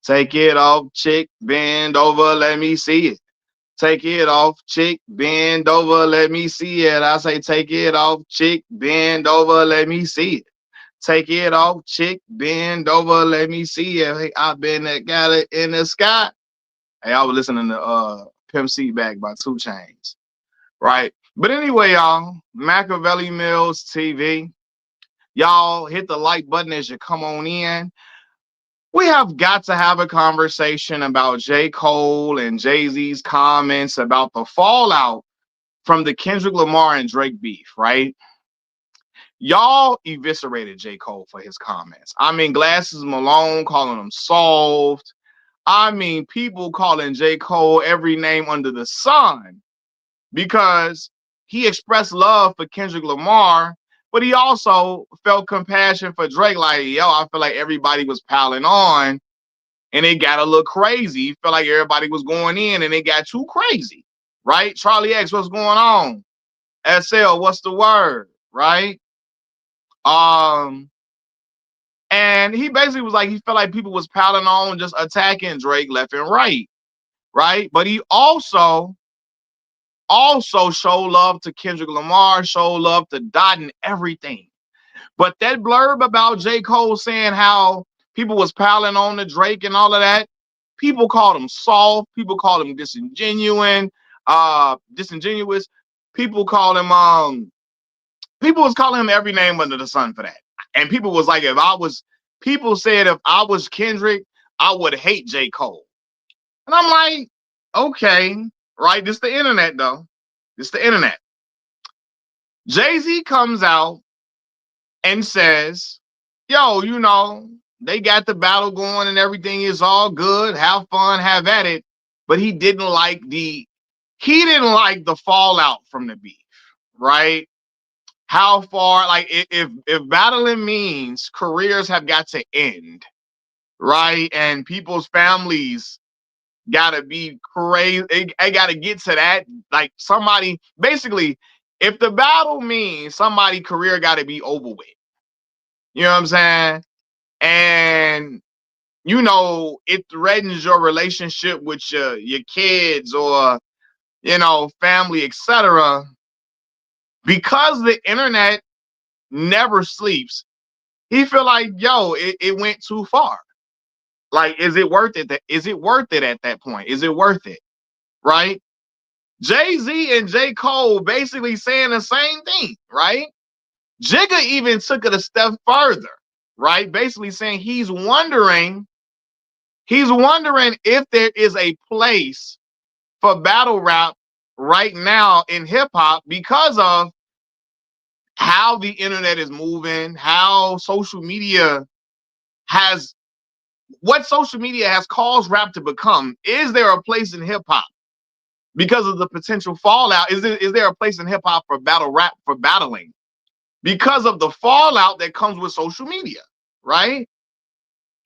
Take it off, chick, bend over, let me see it. Take it off, chick, bend over, let me see it. I say, take it off, chick, bend over, let me see it. Take it off, chick, bend over, let me see it. Hey, I've been that got it in the sky. Hey, I was listening to Pimp C Back by 2 Chains, right? But anyway, y'all, Machiavelli Mills TV. Y'all hit the like button as you come on in. We have got to have a conversation about J. Cole and Jay-Z's comments about the fallout from the Kendrick Lamar and Drake beef, right? Y'all eviscerated J. Cole for his comments. I mean, Glasses Malone calling him soft. I mean, people calling J. Cole every name under the sun because he expressed love for Kendrick Lamar, but he also felt compassion for Drake. Like, yo, I feel like everybody was piling on and it got a little crazy. Felt like everybody was going in and it got too crazy, right? Charlie X, what's going on? SL, what's the word, right? Um, and he basically was like, he felt like people was piling on, just attacking Drake left and right, right? But he also show love to Kendrick Lamar, show love to Dot and everything. But that blurb about J. Cole saying how people was piling on to Drake and all of that, people called him soft, people called him disingenuous. People called him people was calling him every name under the sun for that. And people was like, people said if I was Kendrick, I would hate J. Cole. And I'm like, okay, right? This the internet though. This the internet. Jay-Z comes out and says, yo, they got the battle going and everything is all good. Have fun, have at it. But he didn't like the fallout from the beef, right? How far, like if battling means careers have got to end, right? And people's families gotta be crazy. They gotta get to that. Like somebody, basically, if the battle means somebody's career gotta be over with. You know what I'm saying? And it threatens your relationship with your kids or family, etc. Because the internet never sleeps. He feel like, yo, it went too far. Like, is it worth it? Is it worth it at that point? Is it worth it? Right? Jay-Z and J. Cole basically saying the same thing, right? Jigga even took it a step further, right? Basically saying he's wondering if there is a place for battle rap right now in hip hop because of how the internet is moving, how social media has what social media has caused rap to become. Is there a place in hip hop because of the potential fallout? Is there a place in hip hop for battle rap, for battling because of the fallout that comes with social media, right?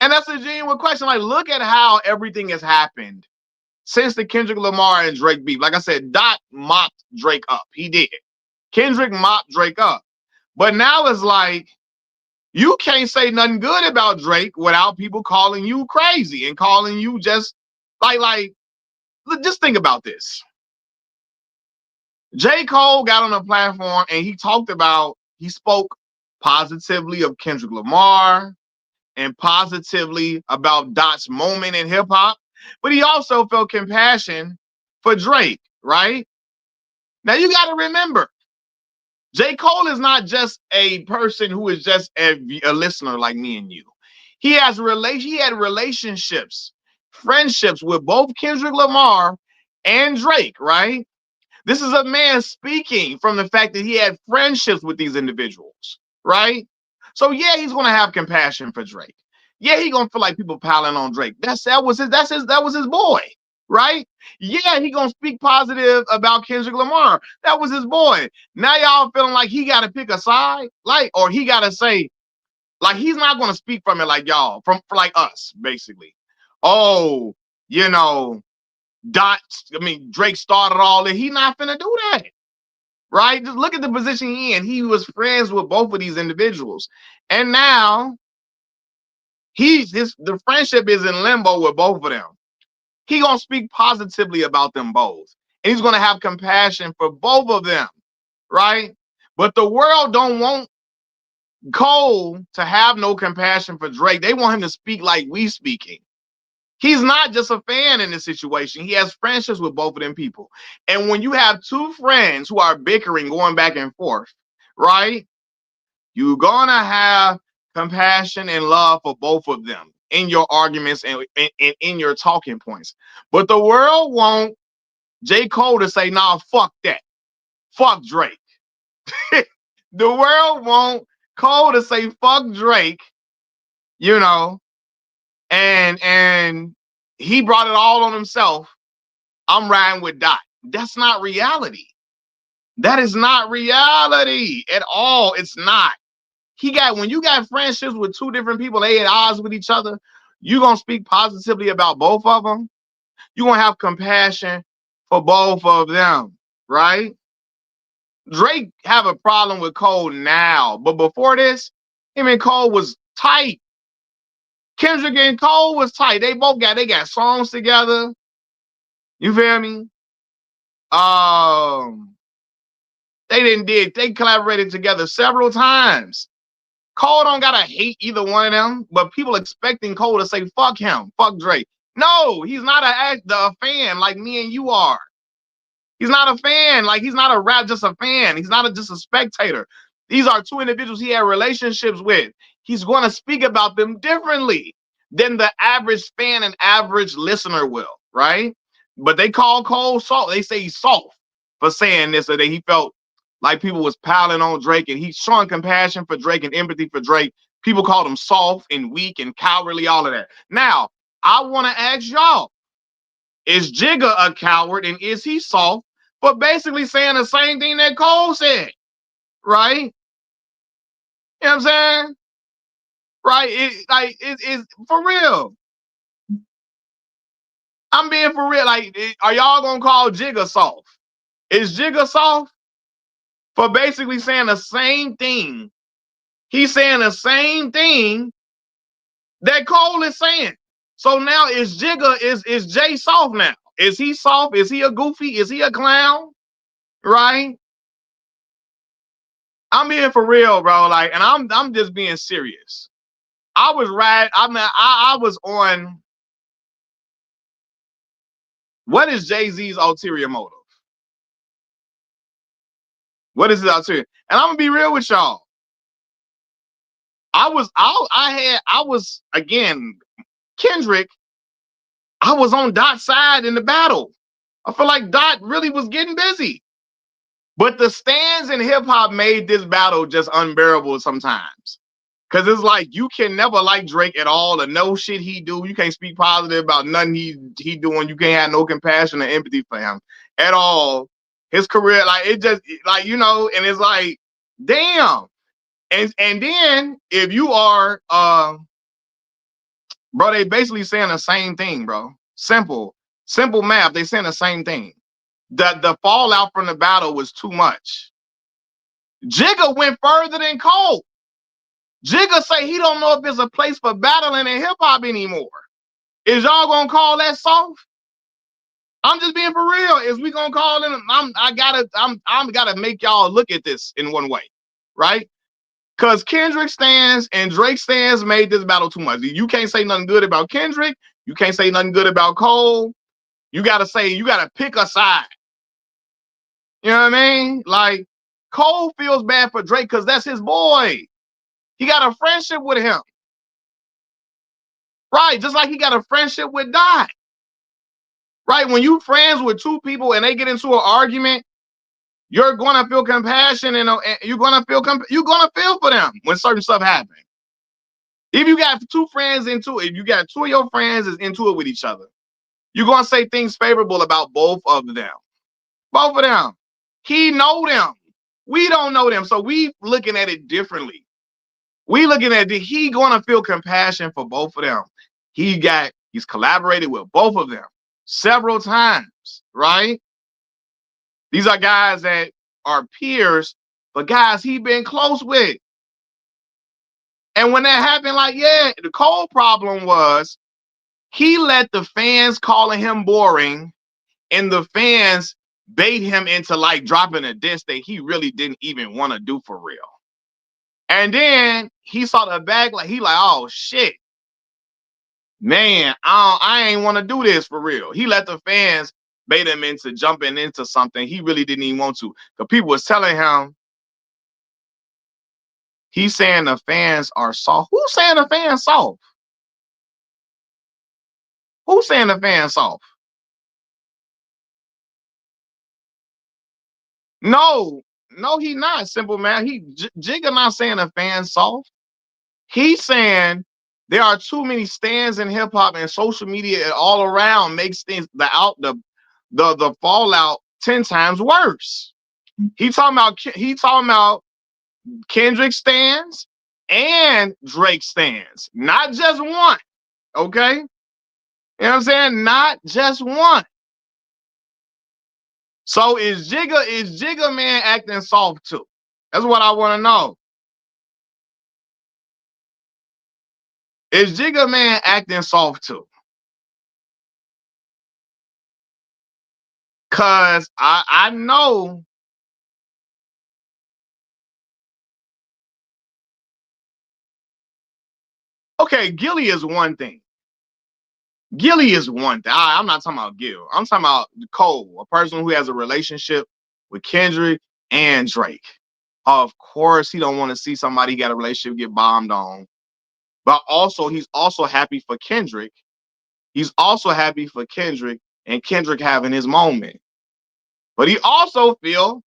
And that's a genuine question. Like, look at how everything has happened since the Kendrick Lamar and Drake beef. Like I said, Dot mopped Drake up. He did. Kendrick mopped Drake up. But now it's like, you can't say nothing good about Drake without people calling you crazy and calling you just like just think about this. J. Cole got on a platform and he spoke positively of Kendrick Lamar and positively about Dot's moment in hip hop, but he also felt compassion for Drake, right? Now you got to remember, J. Cole is not just a person who is just a listener like me and you. He had relationships, friendships with both Kendrick Lamar and Drake, right? This is a man speaking from the fact that he had friendships with these individuals, right? So yeah, he's gonna have compassion for Drake. Yeah, he gonna feel like people piling on Drake. That was his boy, right? Yeah, he gonna speak positive about Kendrick Lamar. That was his boy. Now y'all feeling like he gotta pick a side, like, or he gotta say, like, he's not gonna speak from it like y'all, for like us, basically. Oh, Drake started all that. He not finna do that, right? Just look at the position he in. He was friends with both of these individuals, and now The friendship is in limbo with both of them. He gonna speak positively about them both, and he's gonna have compassion for both of them, right? But the world don't want Cole to have no compassion for Drake. They want him to speak like we speaking. He's not just a fan in this situation. He has friendships with both of them people. And when you have two friends who are bickering, going back and forth, right? You're gonna have compassion and love for both of them in your arguments and in your talking points. But the world won't J. Cole to say, nah, fuck that. Fuck Drake. The world won't Cole to say fuck Drake, you know, and he brought it all on himself. I'm riding with Dot. That's not reality. That is not reality at all. It's not. When you got friendships with two different people, they at odds with each other, you gonna speak positively about both of them. You gonna have compassion for both of them, right? Drake have a problem with Cole now, but before this, him and Cole was tight. Kendrick and Cole was tight. They got songs together. You feel me? Um, they collaborated together several times. Cole don't gotta hate either one of them, but people expecting Cole to say fuck him, fuck Drake. No, he's not a fan like me and you are. He's not a fan. Like he's not a rap, just a fan. He's not just a spectator. These are two individuals he had relationships with. He's going to speak about them differently than the average fan and average listener will, right? But they call Cole soft. They say he's soft for saying this, or that he felt like people was piling on Drake, and he's showing compassion for Drake and empathy for Drake. People called him soft and weak and cowardly, all of that. Now, I want to ask y'all, is Jigga a coward and is he soft? But basically saying the same thing that Cole said, right? You know what I'm saying? Right? It's for real. I'm being for real. Like, are y'all gonna call Jigga soft? Is Jigga soft for basically saying the same thing? He's saying the same thing that Cole is saying. So now is Jay soft now? Is he soft? Is he a goofy? Is he a clown? Right? I'm being for real, bro. Like, and I'm just being serious. I was right. I was on. What is Jay-Z's ulterior motive? What is his ulterior? And I'm gonna be real with y'all. I was again Kendrick. I was on Dot's side in the battle. I feel like Dot really was getting busy. But the stands in hip hop made this battle just unbearable sometimes. Cause it's like you can never like Drake at all, or no shit he do. You can't speak positive about nothing he doing. You can't have no compassion or empathy for him at all. His career, like it just like and it's like, damn. And then if you are bro, they basically saying the same thing, bro. Simple math. They saying the same thing. The fallout from the battle was too much. Jigga went further than Cole. Jigga say he don't know if there's a place for battling in hip hop anymore. Is y'all gonna call that soft? I'm just being for real. Is we gonna call it? I gotta make y'all look at this in one way, right? Because Kendrick stands and Drake stands made this battle too much. You can't say nothing good about Kendrick. You can't say nothing good about Cole. You gotta pick a side. You know what I mean? Like Cole feels bad for Drake because that's his boy. He got a friendship with him. Right, just like he got a friendship with Dot. Right, when you friends with two people and they get into an argument, you're gonna feel compassion and you're gonna feel for them when certain stuff happens. If you got two friends into it, if you got two of your friends is into it with each other, you're gonna say things favorable about both of them. Both of them. He know them. We don't know them, so we looking at it differently. We looking at he gonna feel compassion for both of them. He's collaborated with both of them several times, right? These are guys that are peers, but guys he been close with. And when that happened, like, yeah, the Cole problem was he let the fans calling him boring, and the fans bait him into like dropping a diss that he really didn't even want to do for real. And then he saw the back, like he like, oh shit, man, I ain't want to do this for real. He let the fans bait him into jumping into something he really didn't even want to. Because people was telling him, he's saying the fans are soft. Who's saying the fans soft? Who's saying the fans soft? No, no, he not, simple man. Jigga not saying the fans soft. He's saying there are too many stands in hip hop, and social media all around makes things the fallout 10 times worse. He talking about Kendrick stands and Drake stands, not just one. Okay, you know what I'm saying? Not just one. So is Jigga man acting soft too? That's what I want to know. Is Jigga man acting soft too? Cause I know. Okay, Gilly is one thing. Gilly is one thing. I'm not talking about Gil. I'm talking about Cole, a person who has a relationship with Kendrick and Drake. Of course, he don't want to see somebody got a relationship get bombed on. But also, he's also happy for Kendrick. He's also happy for Kendrick and Kendrick having his moment. But he also feel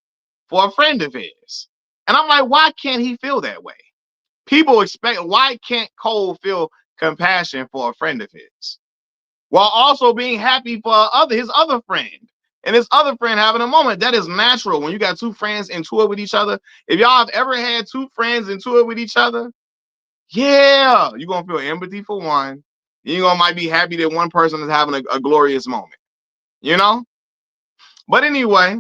for a friend of his. And I'm like, why can't he feel that way? People expect, why can't Cole feel compassion for a friend of his? While also being happy for his other friend and his other friend having a moment. That is natural when you got two friends in tour with each other. If y'all have ever had two friends in tour with each other, yeah, you're gonna feel empathy for one. You're gonna might be happy that one person is having a glorious moment, you know? But anyway,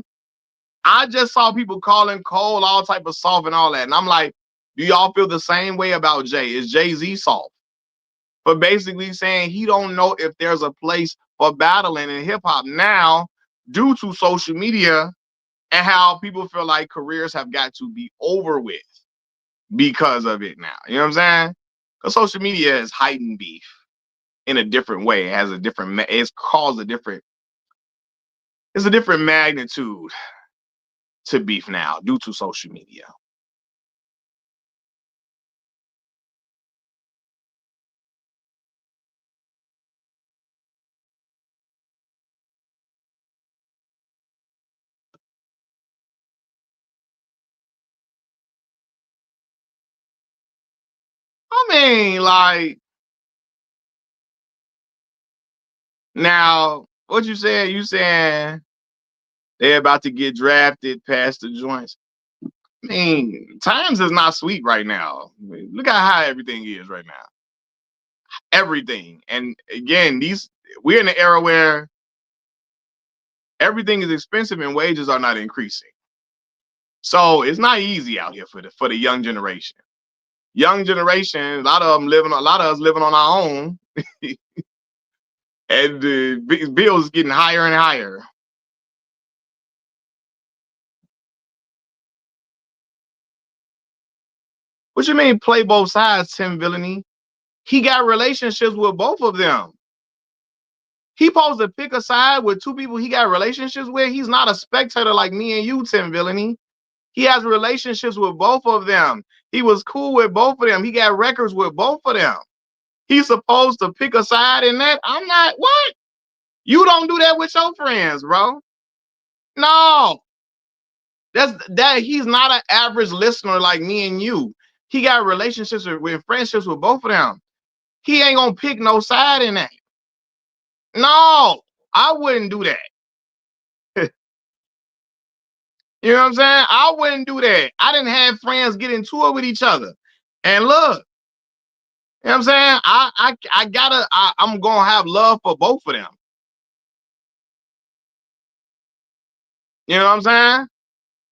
I just saw people calling Cole all type of soft and all that. And I'm like, do y'all feel the same way about Jay? Is Jay-Z soft? For basically saying he don't know if there's a place for battling in hip hop now due to social media and how people feel like careers have got to be over with because of it now. You know what I'm saying? Because social media is heightened beef in a different way. It has a different, it's caused a different, it's a different magnitude to beef now due to social media. I mean, like, now, what you saying? You saying they're about to get drafted past the joints? I mean, times is not sweet right now. I mean, look at how everything is right now. Everything. And again, we're in an era where everything is expensive and wages are not increasing. So it's not easy out here for the young generation. Young generation, a lot of us living on our own, and the bills getting higher and higher. What you mean play both sides, Tim Villainy? He got relationships with both of them. He supposed to pick a side with two people he got relationships with. He's not a spectator like me and you, Tim Villainy. He has relationships with both of them. He was cool with both of them. He got records with both of them. He's supposed to pick a side in that. I'm not, what? You don't do that with your friends, bro. No. He's not an average listener like me and you. He got relationships with friendships with both of them. He ain't gonna pick no side in that. No, I wouldn't do that. You know what I'm saying? I wouldn't do that. I didn't have friends get into it with each other. And look, you know what I'm saying? I'm gonna have love for both of them. You know what I'm saying?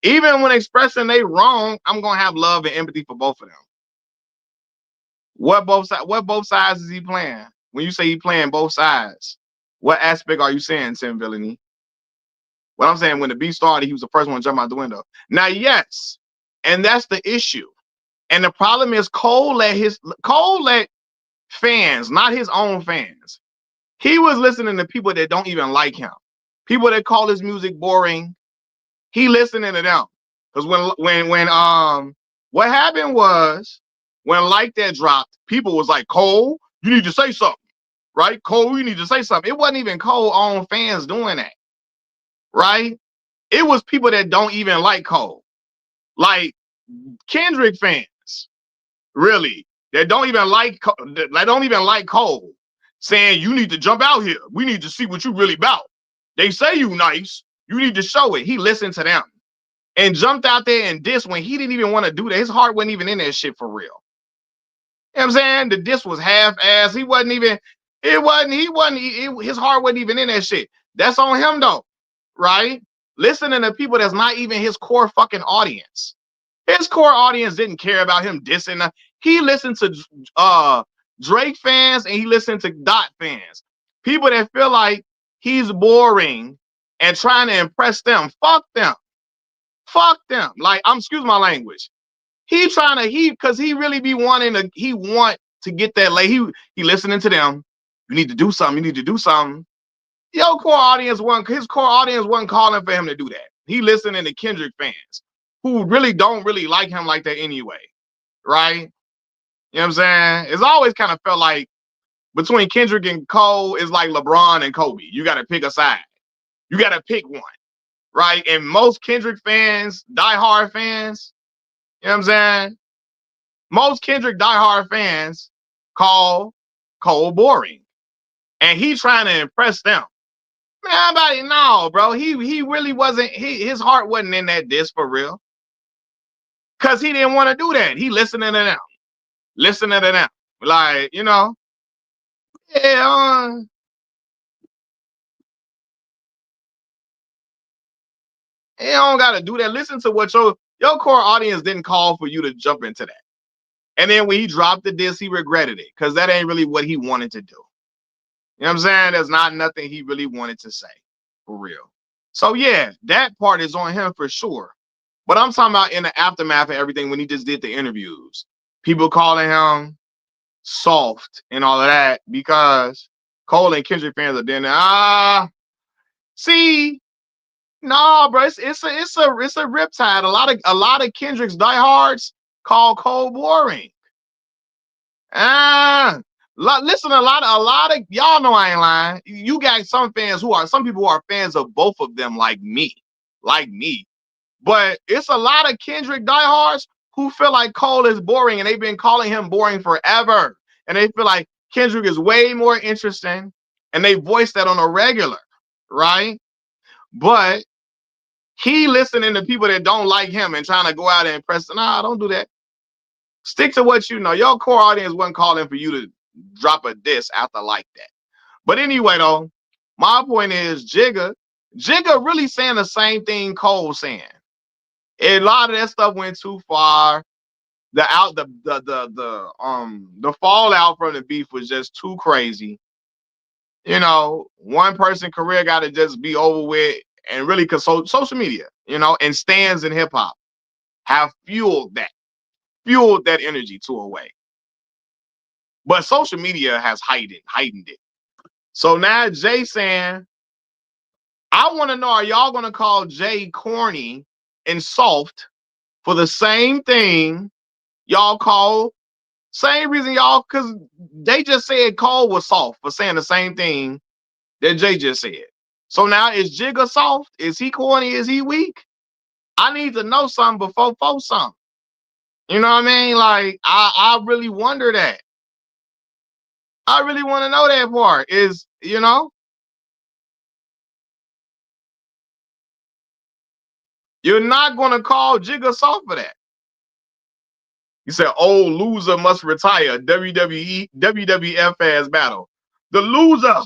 Even when expressing they wrong, I'm gonna have love and empathy for both of them. What both sides is he playing? When you say he playing both sides, what aspect are you saying, Tim Villainy? What I'm saying, when the beat started, he was the first one to jump out the window. Now, yes, and that's the issue. And the problem is Cole let fans, not his own fans. He was listening to people that don't even like him. People that call his music boring. He listening to them. Because when what happened was, when Like That dropped, people was like, Cole, you need to say something. Right? Cole, you need to say something. It wasn't even Cole own fans doing that. Right? It was people that don't even like Cole. Like Kendrick fans, really, that don't even like Cole, saying you need to jump out here. We need to see what you really about. They say you nice. You need to show it. He listened to them and jumped out there and dissed when he didn't even want to do that. His heart wasn't even in that shit for real. You know what I'm saying? The diss was half-ass. He wasn't even, his heart wasn't even in that shit. That's on him though, right? Listening to people that's not even his core fucking audience. His core audience didn't care about him dissing. He listened to Drake fans and he listened to Dot fans. People that feel like he's boring and trying to impress them. Fuck them. Fuck them. Like, excuse my language. Because he really be he want to get that, like, he listening to them. You need to do something. You need to do something. His core audience wasn't calling for him to do that. He listening to Kendrick fans who really don't really like him like that anyway. Right? You know what I'm saying? It's always kind of felt like between Kendrick and Cole is like LeBron and Kobe. You got to pick a side. You got to pick one. Right? And most Kendrick fans, diehard fans, you know what I'm saying? Most Kendrick diehard fans call Cole boring. And he trying to impress them. Man, no, bro. He really wasn't, his heart wasn't in that diss for real. Cause he didn't want to do that. He listening to them. Listening to them. Like, you know. Yeah. You don't gotta do that. Listen to what your core audience didn't call for you to jump into that. And then when he dropped the diss, he regretted it. Cause that ain't really what he wanted to do. You know what I'm saying? There's not nothing he really wanted to say. For real. So yeah, that part is on him for sure. But I'm talking about in the aftermath of everything when he just did the interviews. People calling him soft and all of that because Cole and Kendrick fans are then see, no, bro, it's a riptide. A lot of Kendrick's diehards call Cole boring. Listen, a lot of y'all know I ain't lying. You got some people who are fans of both of them, like me. But it's a lot of Kendrick diehards who feel like Cole is boring and they've been calling him boring forever. And they feel like Kendrick is way more interesting and they voice that on a regular, right? But he listening to people that don't like him and trying to go out and impress them. Nah, don't do that. Stick to what you know. Your core audience wasn't calling for you to drop a diss after like that. But anyway, though, my point is Jigga really saying the same thing Cole's saying. A lot of that stuff went too far. The fallout from the beef was just too crazy. You know, one person career got to just be over with, and really, because social media, you know, and stands in hip hop have fueled that energy to a way. But social media has heightened it. So now Jay saying, I want to know, are y'all gonna call Jay corny and soft for the same thing y'all call, same reason y'all, because they just said Cole was soft for saying the same thing that Jay just said. So now is Jigga soft? Is he corny? Is he weak? I need to know something before something. You know what I mean? Like, I really wonder that. I really want to know that part. Is, you know, you're not going to call Jigga soft for that. You said, old loser must retire. WWF ass battle. The loser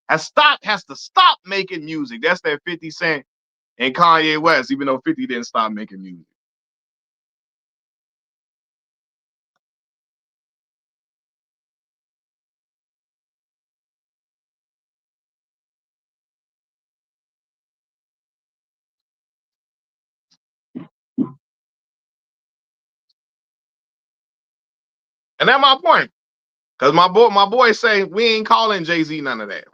has to stop making music. That's that 50 Cent and Kanye West, even though 50 didn't stop making music. And that's my point. Because my boy say we ain't calling Jay-Z none of that.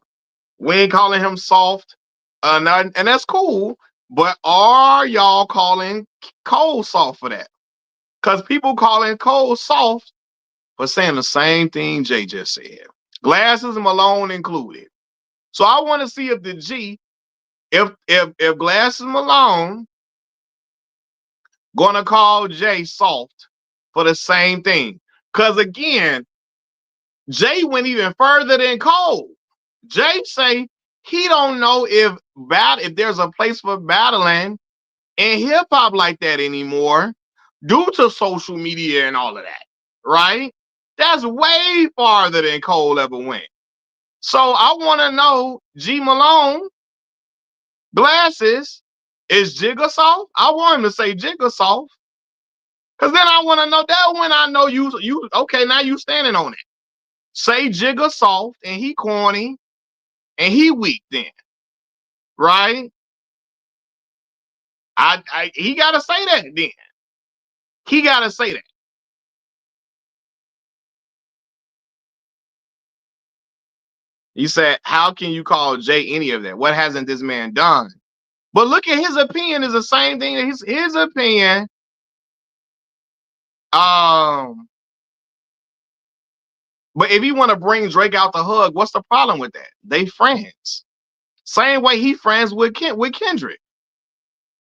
We ain't calling him soft. None, and that's cool. But are y'all calling Cole soft for that? Because people calling Cole soft for saying the same thing Jay just said. Glasses and Malone included. So I want to see if the G, if Glasses Malone gonna call Jay soft for the same thing. Because again, Jay went even further than Cole. Jay say he don't know if there's a place for battling in hip hop like that anymore due to social media and all of that, right? That's way farther than Cole ever went. So I want to know, G Malone, Glasses, is Jigga soft? I want him to say Jigga soft. Cause then I want to know that when I know you okay, now you standing on it. Say Jigga soft and he corny and he weak then, right? He gotta say that then. He gotta say that. He said, how can you call Jay any of that? What hasn't this man done? But look at his opinion is the same thing. His opinion. Um, but if you want to bring Drake out the hug, what's the problem with that? They friends. Same way he friends with Kendrick.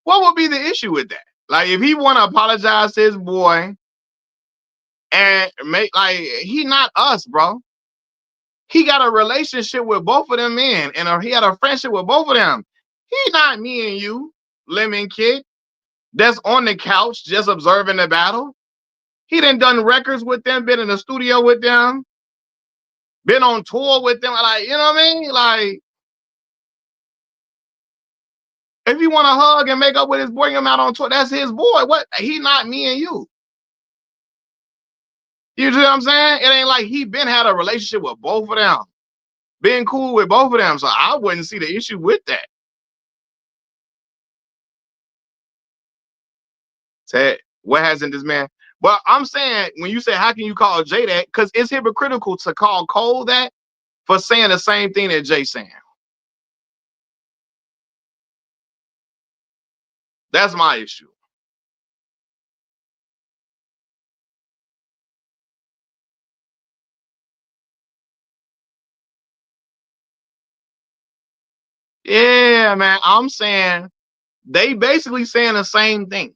What would be the issue with that? Like if he want to apologize to his boy and make like he not us, bro. He got a relationship with both of them men, and he had a friendship with both of them. He not me and you, Lemon Kid, that's on the couch just observing the battle. He done records with them, been in the studio with them, been on tour with them. Like, you know what I mean? Like, if you want to hug and make up with his boy, him out on tour, that's his boy. What? He not me and you. You see what I'm saying? It ain't like he been had a relationship with both of them, been cool with both of them. So I wouldn't see the issue with that. Said, what hasn't this man? But I'm saying, when you say, how can you call Jay that? Because it's hypocritical to call Cole that for saying the same thing that Jay saying. That's my issue. Yeah, man. I'm saying they basically saying the same thing.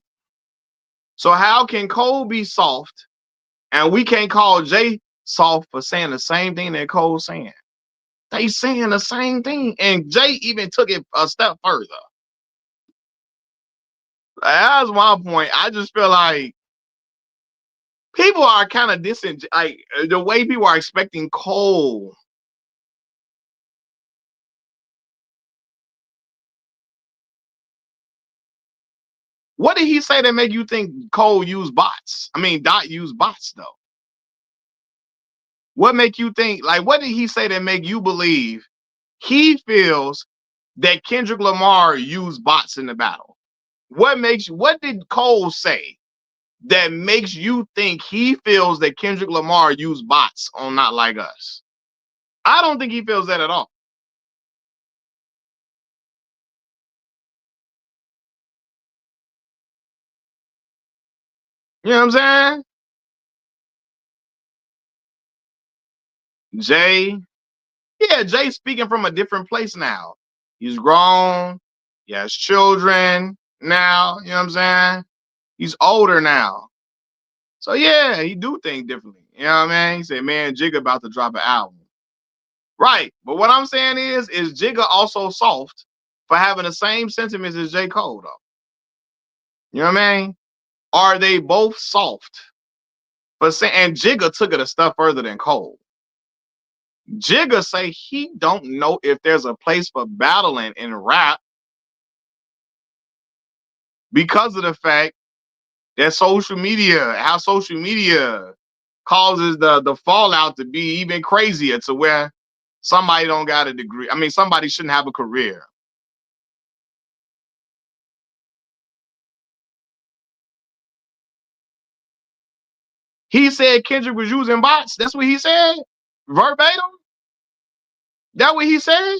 So how can Cole be soft and we can't call Jay soft for saying the same thing that Cole's saying? They saying the same thing. And Jay even took it a step further. That's my point. I just feel like people are kind of like the way people are expecting Cole. What did he say that make you think Cole used bots? I mean, Dot used bots though. What make you think? Like, what did he say that make you believe he feels that Kendrick Lamar used bots in the battle? What did Cole say that makes you think he feels that Kendrick Lamar used bots on Not Like Us? I don't think he feels that at all. You know what I'm saying? Jay, yeah, Jay's speaking from a different place now. He's grown, he has children now, you know what I'm saying? He's older now. So yeah, he do things differently. You know what I mean? He said, man, Jigga about to drop an album. Right. But what I'm saying is Jigga also soft for having the same sentiments as J. Cole, though. You know what I mean? Are they both soft? But and Jigga took it a step further than Cole. Jigga say he don't know if there's a place for battling in rap because of the fact that how social media causes the fallout to be even crazier to where somebody don't got a degree. I mean, somebody shouldn't have a career. He said Kendrick was using bots. That's what he said? Verbatim? That what he said?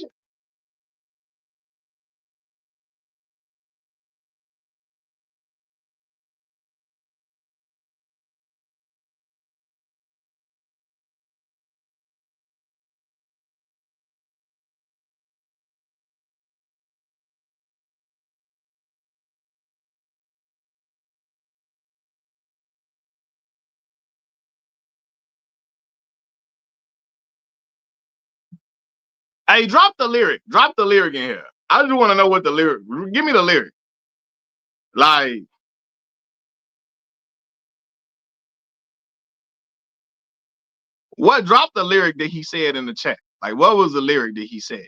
Hey, drop the lyric. Drop the lyric in here. I just want to know what the lyric. Give me the lyric. Like, what? Drop the lyric that he said in the chat. Like, what was the lyric that he said?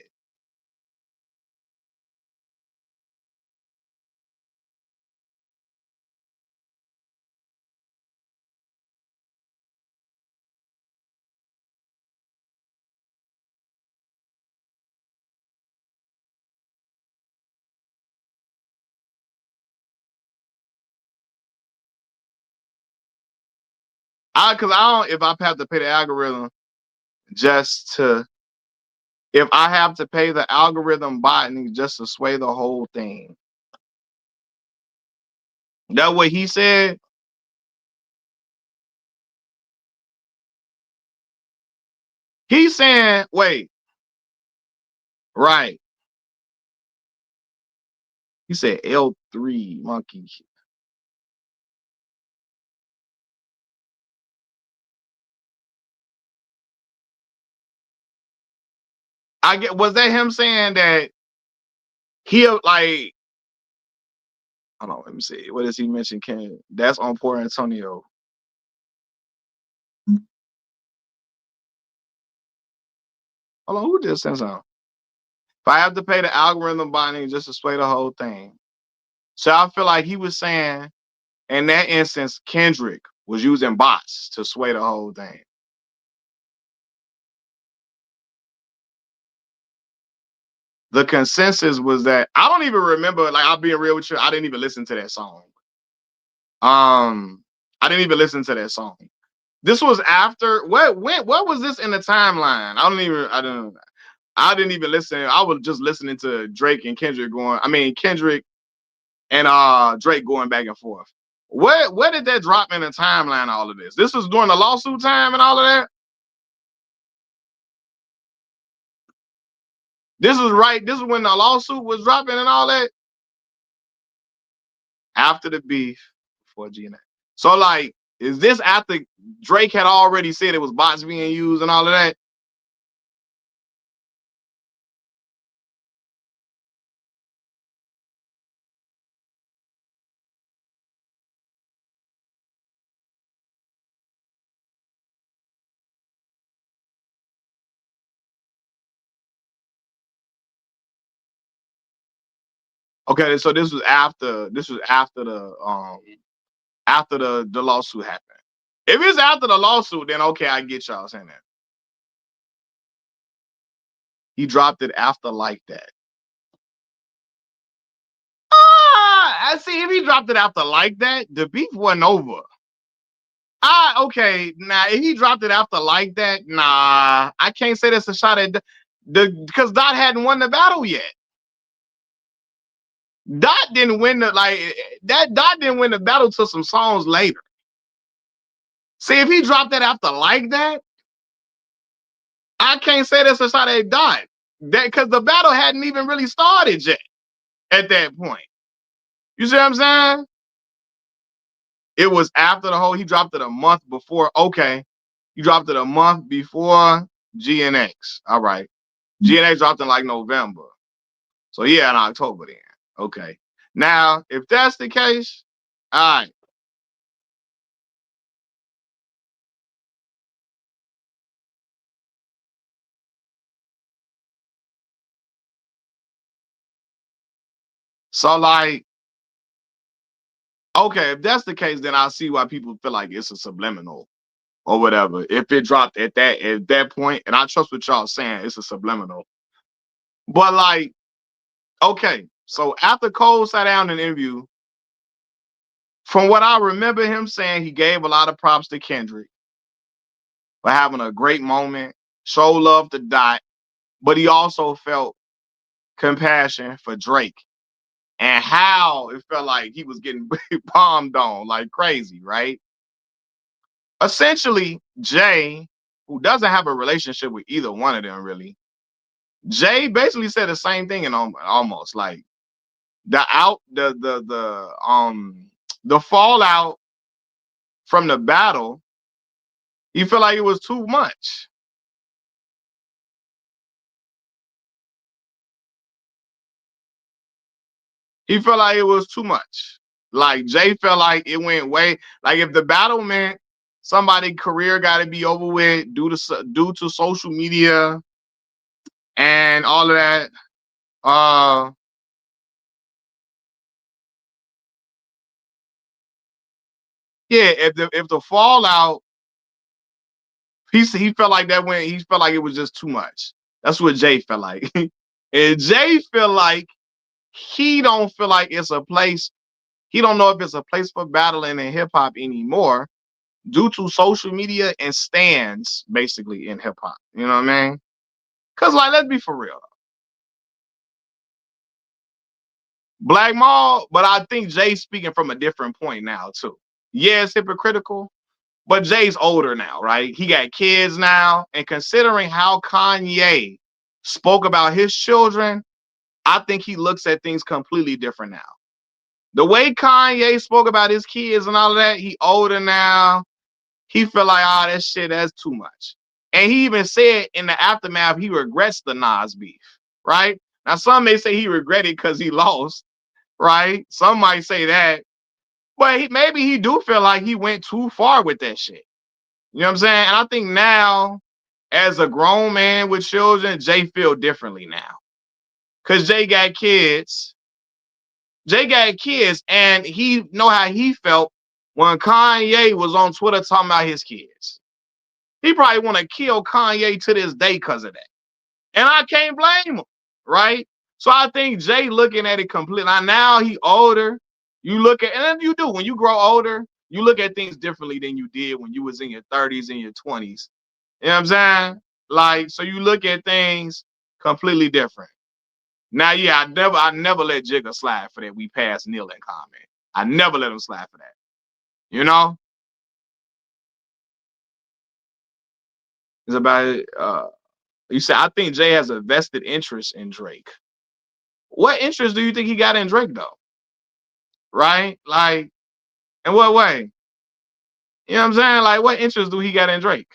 Cause I don't. If I have to pay the algorithm just to, if I have to pay the algorithm botany just to sway the whole thing. That what he said. He's saying, wait, right. He said L3 monkey. I get, was that him saying that he like, hold on, let me see. What does he mention? Ken? That's on Poor Antonio. Hold on, who just sent something? If I have to pay the algorithm binding just to sway the whole thing. So I feel like he was saying in that instance, Kendrick was using bots to sway the whole thing. The consensus was that I don't even remember, like I'll be real with you, I didn't even listen to that song. I didn't even listen to that song. This was after what was this in the timeline? I didn't even listen. I was just listening to Drake and Kendrick Kendrick and Drake going back and forth. Where did that drop in the timeline? All of this. This was during the lawsuit time and all of that. This is right. This is when the lawsuit was dropping and all that. After the beef, before GNA. So like, is this after Drake had already said it was bots being used and all of that? Okay, so this was after the lawsuit happened. If it's after the lawsuit, then okay, I get y'all saying that. He dropped it after like that. I see. If he dropped it after like that, the beef wasn't over. Okay. Nah, if he dropped it after like that, nah, I can't say that's a shot at the because Dot hadn't won the battle yet. Dot didn't win the like that. Dot didn't win the battle till some songs later. See, if he dropped that after like that, I can't say that's a shot at Dot. That because the battle hadn't even really started yet at that point. You see what I'm saying? It was after the whole. He dropped it a month before. Okay, he dropped it a month before GNX. All right, GNX dropped in like November. So yeah, in October then. Okay. Now, if that's the case, all right. So like, okay, if that's the case, then I see why people feel like it's a subliminal or whatever. If it dropped at that point, and I trust what y'all saying, it's a subliminal. But like, okay, so after Cole sat down and interview, From what I remember him saying, he gave a lot of props to Kendrick for having a great moment, show love to Dot, but he also felt compassion for Drake and how it felt like he was getting bombed on like crazy, right? Essentially, Jay, who doesn't have a relationship with either one of them really, Jay basically said the same thing and almost like the fallout from the battle, he felt like it was too much. He felt like it was too much. Like Jay felt like it went way like if the battle meant somebody's career got to be over with due to social media and all of that. Uh, yeah, if the fallout, he felt like that went. He felt like it was just too much. That's what Jay felt like, and Jay feel like he don't feel like it's a place. He don't know if it's a place for battling in hip hop anymore due to social media and stands basically in hip hop. You know what I mean? Cause like let's be for real. Black Maul, but I think Jay's speaking from a different point now too. Yeah, it's hypocritical, but Jay's older now, right? He got kids now, and considering how Kanye spoke about his children, I think he looks at things completely different now. The way Kanye spoke about his kids and all of that, he older now. He felt like, that shit, that's too much. And he even said in the aftermath, he regrets the Nas beef, right? Now, some may say he regretted because he lost, right? Some might say that. But maybe he do feel like he went too far with that shit. You know what I'm saying? And I think now, as a grown man with children, Jay feel differently now. Because Jay got kids. Jay got kids, and he know how he felt when Kanye was on Twitter talking about his kids. He probably want to kill Kanye to this day because of that. And I can't blame him, right? So I think Jay looking at it completely. Now he older. You look at, and you do when you grow older, you look at things differently than you did when you was in your 30s and your 20s. You know what I'm saying? Like, so you look at things completely different. Now, yeah, I never let Jigga slide for that. We passed Neil in comment. I never let him slide for that. You know? It's about you said I think Jay has a vested interest in Drake. What interest do you think he got in Drake though? Right? Like, in what way? You know what I'm saying? Like, what interest do he got in Drake?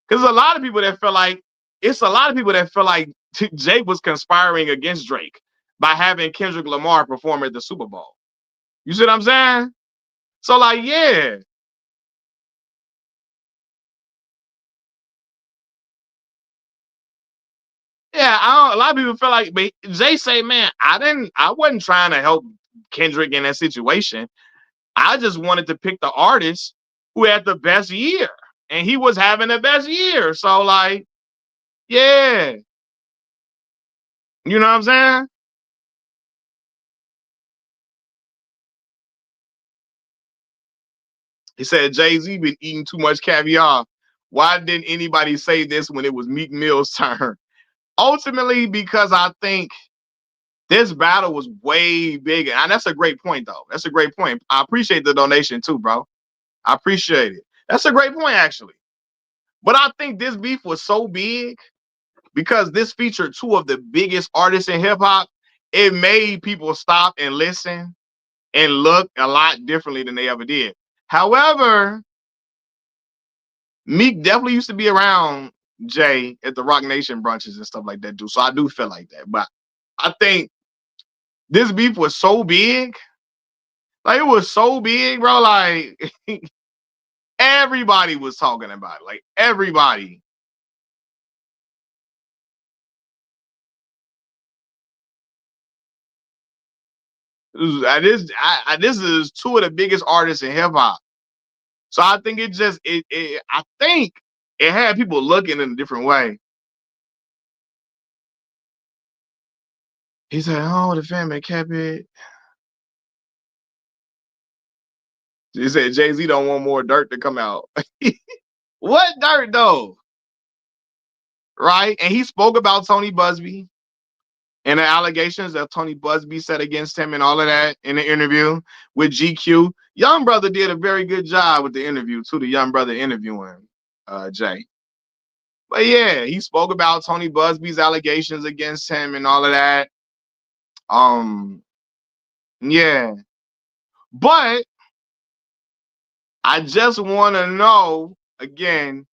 Because a lot of people that feel like it's a lot of people that feel like Jay was conspiring against Drake by having Kendrick Lamar perform at the Super Bowl. You see what I'm saying? So, like, yeah, yeah. A lot of people feel like, but Jay say, man, I wasn't trying to help Kendrick in that situation. I just wanted to pick the artist who had the best year, and he was having the best year. So, like, yeah, you know what I'm saying? He said Jay-Z been eating too much caviar. Why didn't anybody say this when it was Meek Mill's turn? Ultimately, because I think this battle was way bigger. And that's a great point, though. That's a great point. I appreciate the donation too, bro. I appreciate it. That's a great point, actually. But I think this beef was so big because this featured two of the biggest artists in hip hop. It made people stop and listen and look a lot differently than they ever did. However, Meek definitely used to be around Jay at the Rock Nation brunches and stuff like that, dude. So I do feel like that. But I think this beef was so big. Like, it was so big, bro. Like, everybody was talking about it. Like, everybody. This is two of the biggest artists in hip hop. So I think I think it had people looking in a different way. He said, "Oh, the family kept it." He said Jay-Z don't want more dirt to come out. What dirt though? Right? And he spoke about Tony Busby and the allegations that Tony Busby said against him and all of that in the interview with GQ. Young brother did a very good job with the interview too. The young brother interviewing Jay. But yeah, he spoke about Tony Busby's allegations against him and all of that. Yeah. But I just want to know again,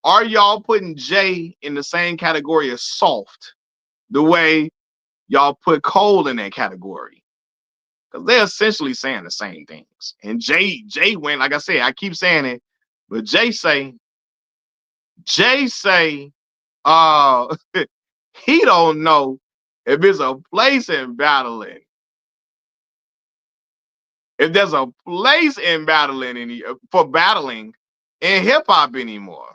are y'all putting Jay in the same category as soft? The way y'all put Cole in that category? Because they're essentially saying the same things. And Jay went, like I said, I keep saying it, but Jay say, uh, he don't know if it's a place in battling. If there's a place in battling for battling in hip hop anymore.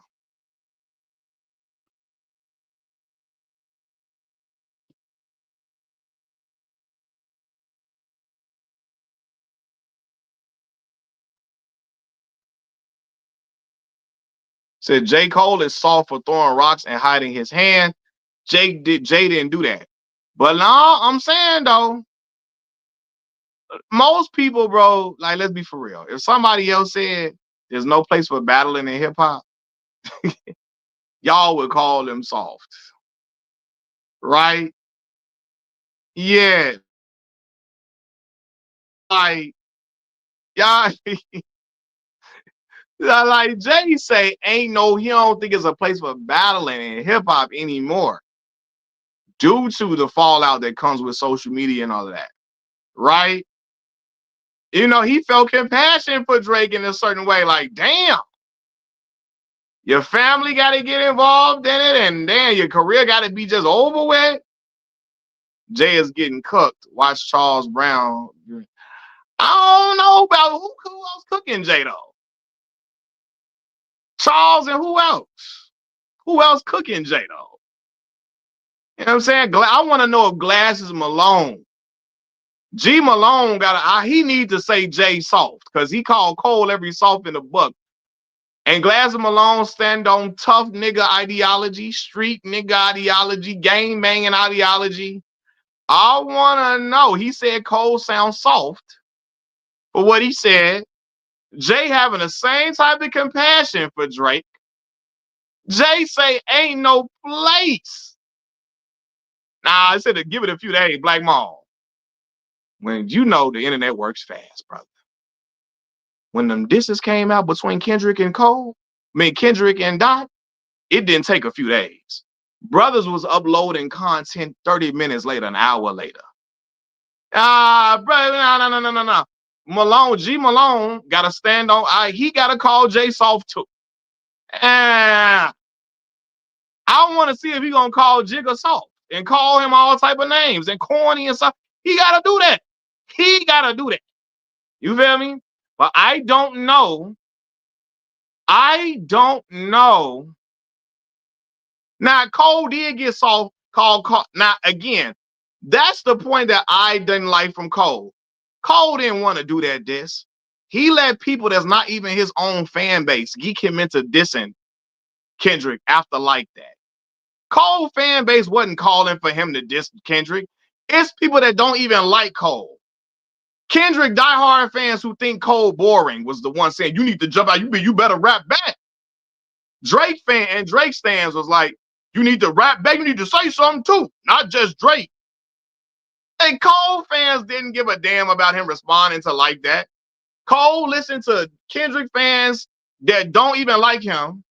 Said J.Cole is soft for throwing rocks and hiding his hand. Jay didn't do that. But no, I'm saying though, most people, bro, like let's be for real. If somebody else said there's no place for battling in hip hop, y'all would call them soft. Right? Yeah. Like y'all like Jay say he don't think it's a place for battling in hip hop anymore. Due to the fallout that comes with social media and all of that. Right? He felt compassion for Drake in a certain way. Like, damn, your family got to get involved in it, and damn, your career got to be just over with. Jay is getting cooked. Watch Charles Brown. I don't know about who else cooking Jay though. Charles and who else? Who else cooking Jay though? You know what I'm saying? I want to know if Glasses Malone. G Malone he need to say Jay soft because he called Cole every soft in the book. And Glasses Malone stand on tough nigga ideology, street nigga ideology, gang banging ideology. I want to know. He said Cole sounds soft for what he said. Jay having the same type of compassion for Drake. Jay say ain't no place. Nah, I said to give it a few days, Black Mall. When the internet works fast, brother. When them disses came out between Kendrick and Kendrick and Dot, it didn't take a few days. Brothers was uploading content 30 minutes later, an hour later. Brother, no. G Malone got to stand on. He got to call Jay soft too. I want to see if he gonna call Jigga soft and call him all type of names and corny and stuff. He got to do that. He got to do that. You feel me? But I don't know. Now, Cole did get soft called. Now, again, that's the point that I didn't like from Cole. Cole didn't want to do that diss. He let people that's not even his own fan base geek him into dissing Kendrick after like that. Cole fan base wasn't calling for him to diss Kendrick. It's people that don't even like Cole. Kendrick diehard fans who think Cole boring was the one saying, you need to jump out. You better rap back. Drake stands was like, you need to rap back. You need to say something too, not just Drake. And Cole fans didn't give a damn about him responding to like that. Cole listened to Kendrick fans that don't even like him.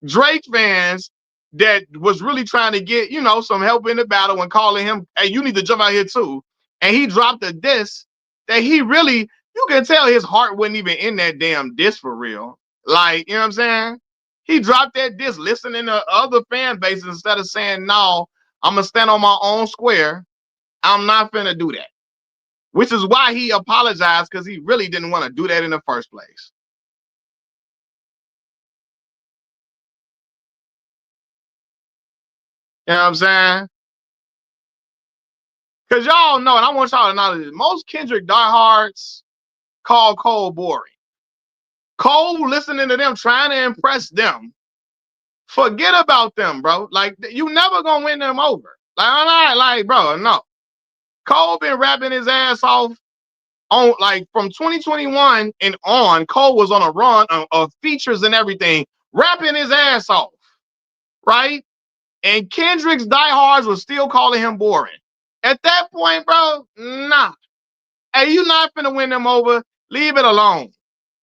Drake fans that was really trying to get, some help in the battle and calling him, hey, you need to jump out here too. And he dropped a diss that he really, you can tell his heart wasn't even in that damn diss for real. Like, you know what I'm saying? He dropped that diss listening to other fan bases instead of saying, no, I'm going to stand on my own square. I'm not finna do that. Which is why he apologized, because he really didn't want to do that in the first place. You know what I'm saying? Because y'all know, and I want y'all to know this, most Kendrick diehards call Cole boring. Cole listening to them, trying to impress them. Forget about them, bro. Like, you never gonna win them over. Like, I'm not, like, bro, no. Cole been rapping his ass off on, like, from 2021 and on. Cole was on a run of features and everything, rapping his ass off, right? And Kendrick's diehards was still calling him boring. At that point, bro, nah. Hey, you not finna win them over. Leave it alone.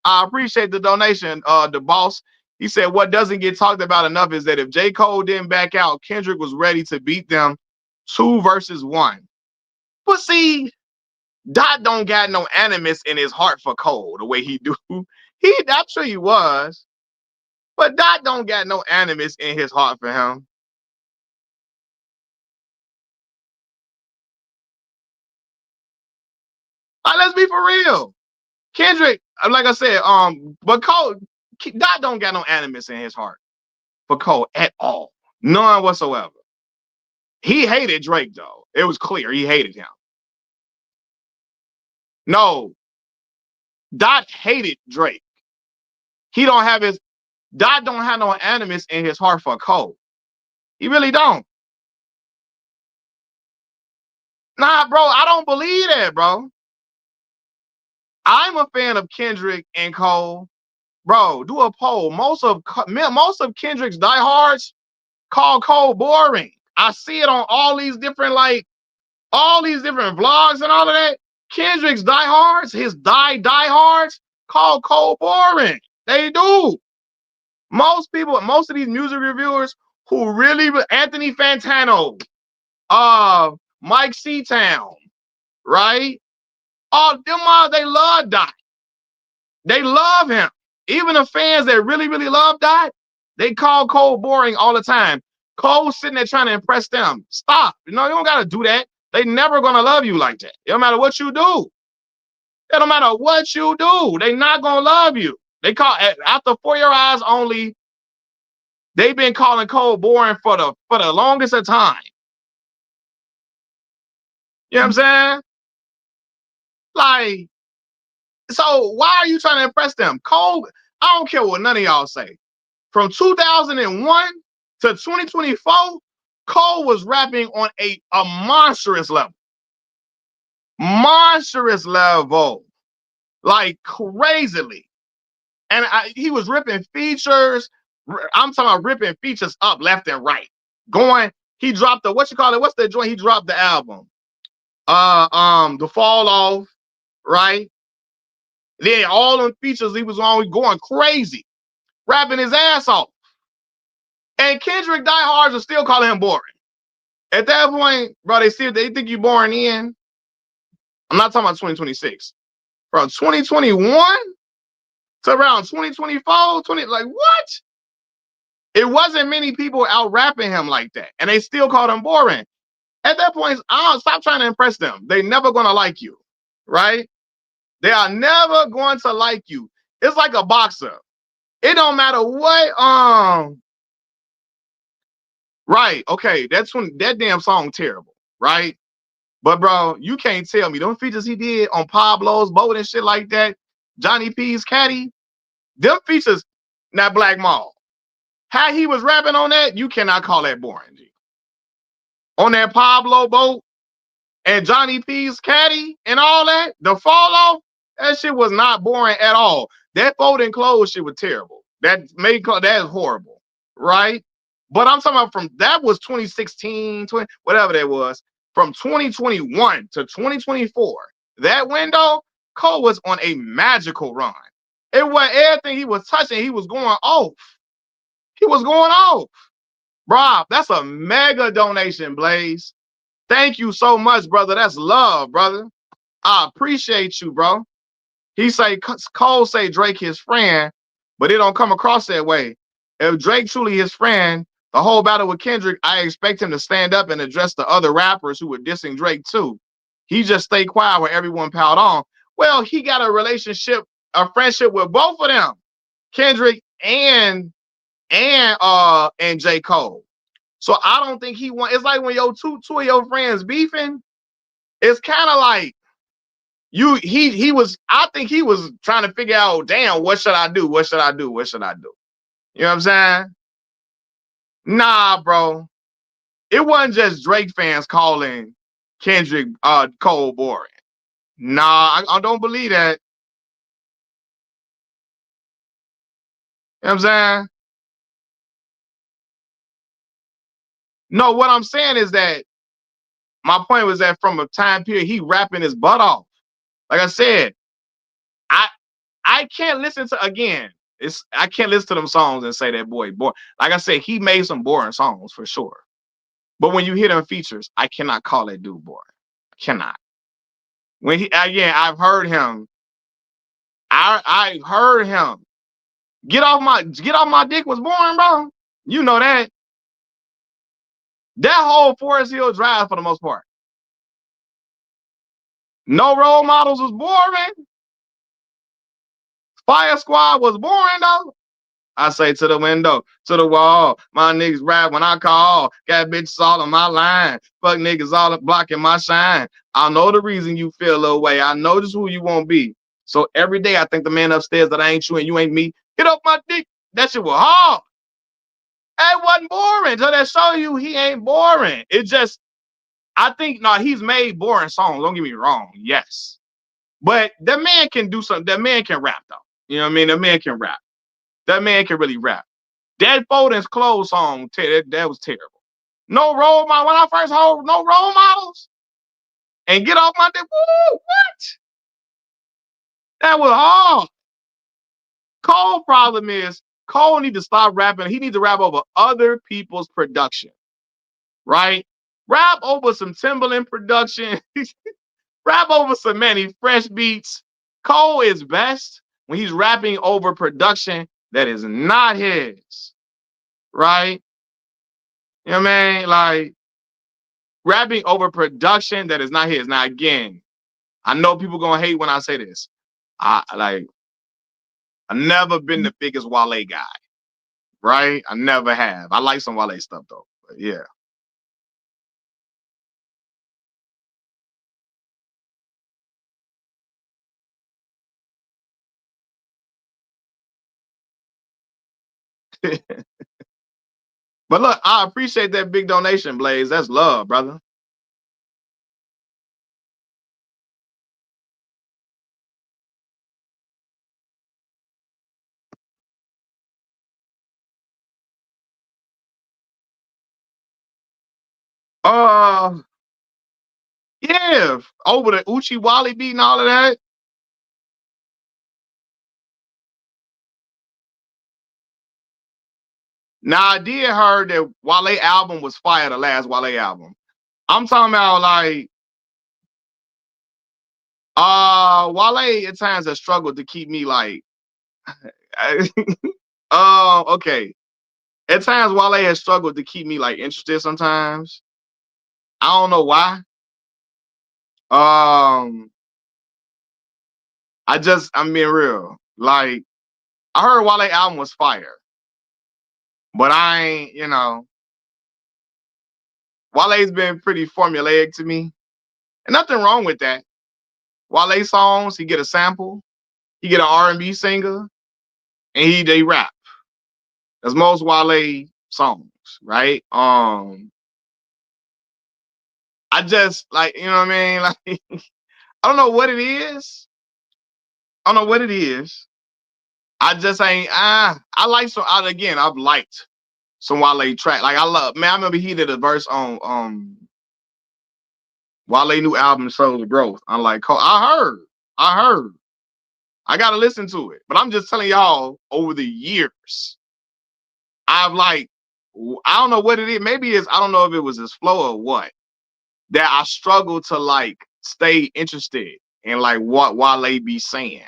I appreciate the donation, the boss. He said what doesn't get talked about enough is that if J. Cole didn't back out, Kendrick was ready to beat them 2-1. But see, Dot don't got no animus in his heart for Cole the way he do. I'm sure he was, but Dot don't got no animus in his heart for him. Like, let's be for real. Kendrick, like I said, but Cole, Dot don't got no animus in his heart for Cole at all. None whatsoever. He hated Drake, though. It was clear he hated him. No, Dot hated Drake. He don't have his Dot don't have no animus in his heart for Cole. He really don't. Nah, bro, I don't believe that, bro. I'm a fan of Kendrick and Cole. Bro, do a poll. Most of Kendrick's diehards call Cole boring. I see it on all these different vlogs and all of that. Kendrick's diehards, his diehards, call Cole boring. They do. Most of these music reviewers who really, Anthony Fantano, Mike Seatown, right? All them they love Dot. They love him. Even the fans that really, really love Dot, they call Cole boring all the time. Cole's sitting there trying to impress them. Stop. You don't gotta do that. They never gonna love you like that. It don't matter what you do. It don't matter what you do. They not gonna love you. They call after For Your Eyes Only. They've been calling Cole boring for the longest of time. You know what I'm saying? Like, so why are you trying to impress them? Cole, I don't care what none of y'all say. From 2001 to 2024, Cole was rapping on a monstrous level. Monstrous level. Like, crazily. And he was ripping features. I'm talking about ripping features up left and right. He dropped what's the joint? He dropped the album. The Fall Off, right? Then all them features he was on going crazy, rapping his ass off. And Kendrick diehards are still calling him boring. At that point, bro, they think you boring in. I'm not talking about 2026. From 2021 to around 2024, like what? It wasn't many people out rapping him like that. And they still called him boring. At that point, stop trying to impress them. They never gonna like you, right? They are never going to like you. It's like a boxer. It don't matter what, right, okay, that's when that damn song terrible, right? But bro, you can't tell me them features he did on Pablo's boat and shit like that, Johnny P's Caddy, them features, not Black Mall. How he was rapping on that, you cannot call that boring, G. On that Pablo boat and Johnny P's Caddy and all that, the Fall Off, that shit was not boring at all. That folding clothes shit was terrible. That is horrible, right? But I'm talking about that was 2016, whatever that was. From 2021 to 2024, that window, Cole was on a magical run. It was everything he was touching, he was going off. He was going off. Rob, that's a mega donation, Blaze. Thank you so much, brother. That's love, brother. I appreciate you, bro. Cole say Drake his friend, but it don't come across that way. If Drake truly his friend, the whole battle with Kendrick, I expect him to stand up and address the other rappers who were dissing Drake too. He just stayed quiet where everyone piled on. Well, he got a friendship with both of them, Kendrick and J. Cole. So I don't think he want. It's like when two of your friends beefing. It's kind of like he was, I think he was trying to figure out, damn, what should I do? What should I do? What should I do? You know what I'm saying? Nah, bro. It wasn't just Drake fans calling Kendrick Cole boring. Nah, I don't believe that. You know what I'm saying? No, what I'm saying is that my point was that from a time period, he rapping his butt off. Like I said, I I can't listen to, again. I can't listen to them songs and say that boy boring. Like I said, he made some boring songs for sure. But when you hear them features, I cannot call that dude boring. I cannot. When he, again, I've heard him. I heard him. Get off my dick was boring, bro. You know that. That whole Forest Hill Drive for the most part. No Role Models was boring. Fire Squad was boring though. I say to the window, to the wall. My niggas rap when I call. Got bitches all on my line. Fuck niggas all blocking my shine. I know the reason you feel a little way. I know just who you won't be. So every day I think the man upstairs that I ain't you and you ain't me. Get off my dick. That shit was hard. It wasn't boring. So that show you he ain't boring. It just, I think, no, he's made boring songs. Don't get me wrong. Yes. But that man can do something. That man can rap though. You know what I mean? That man can rap. That man can really rap. That Foden's Clothes song, that was terrible. No role model. When I first heard no role models and get off my dick. Woo, what? That was hard. Cole problem is Cole need to stop rapping. He needs to rap over other people's production, right? Rap over some Timberland production. Rap over some Manny Fresh beats. Cole is best when he's rapping over production that is not his, right? You know what I mean? Like, rapping over production that is not his. Now, again, I know people gonna hate when I say this. I've never been the biggest Wale guy, right? I never have. I like some Wale stuff though. But yeah. But look, I appreciate that big donation, Blaze. That's love, brother. Uh yeah, over the Uchi Wally beat and all of that. Now I did heard that Wale album was fire, the last Wale album. I'm talking about like Wale at times has struggled to keep me like okay. At times Wale has struggled to keep me like interested sometimes. I don't know why. I'm being real. Like, I heard Wale album was fire, but I ain't, Wale's been pretty formulaic to me. And nothing wrong with that. Wale songs, he get a sample, he get an R&B singer, and they rap. That's most Wale songs, right? I just like, you know what I mean? Like, I don't know what it is. I don't know what it is. I just ain't I like some again, I've liked some Wale track. Like I love, man, I remember he did a verse on Wale new album Souls of Growth. I'm like, I heard. I gotta listen to it. But I'm just telling y'all, over the years, I've like, I don't know what it is. Maybe it's, I don't know if it was his flow or what, that I struggle to like stay interested in like what Wale be saying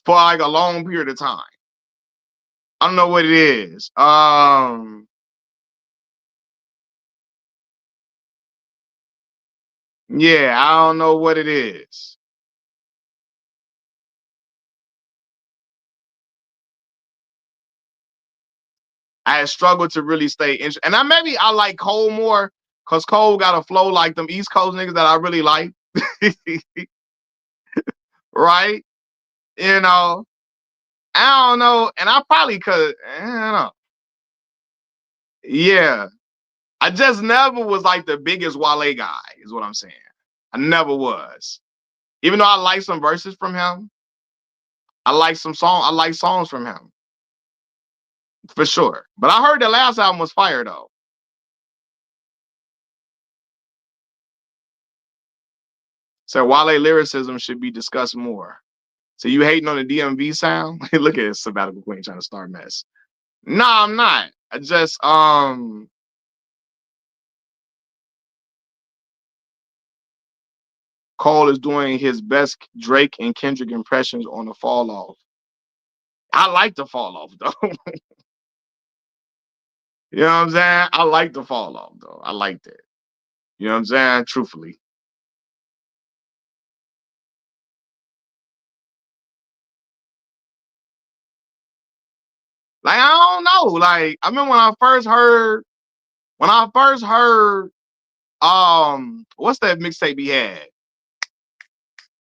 for like a long period of time. I don't know what it is. Yeah, I don't know what it is. I had struggled to really stay interested. And maybe I like Cole more because Cole got a flow like them East Coast niggas that I really like. Right? You know, I don't know. And I probably could, I don't know. Yeah. I just never was like the biggest Wale guy, is what I'm saying. I never was. Even though I like some verses from him, I like songs from him. For sure. But I heard the last album was fire though. So Wale lyricism should be discussed more. So you hating on the DMV sound? Look at this sabbatical queen trying to start mess. No, I'm not. I just Cole is doing his best Drake and Kendrick impressions on the fall off. I like the fall off though. You know what I'm saying? I like the fall off though. I liked it. You know what I'm saying? Truthfully. Like I don't know. Like I remember when I first heard what's that mixtape he had?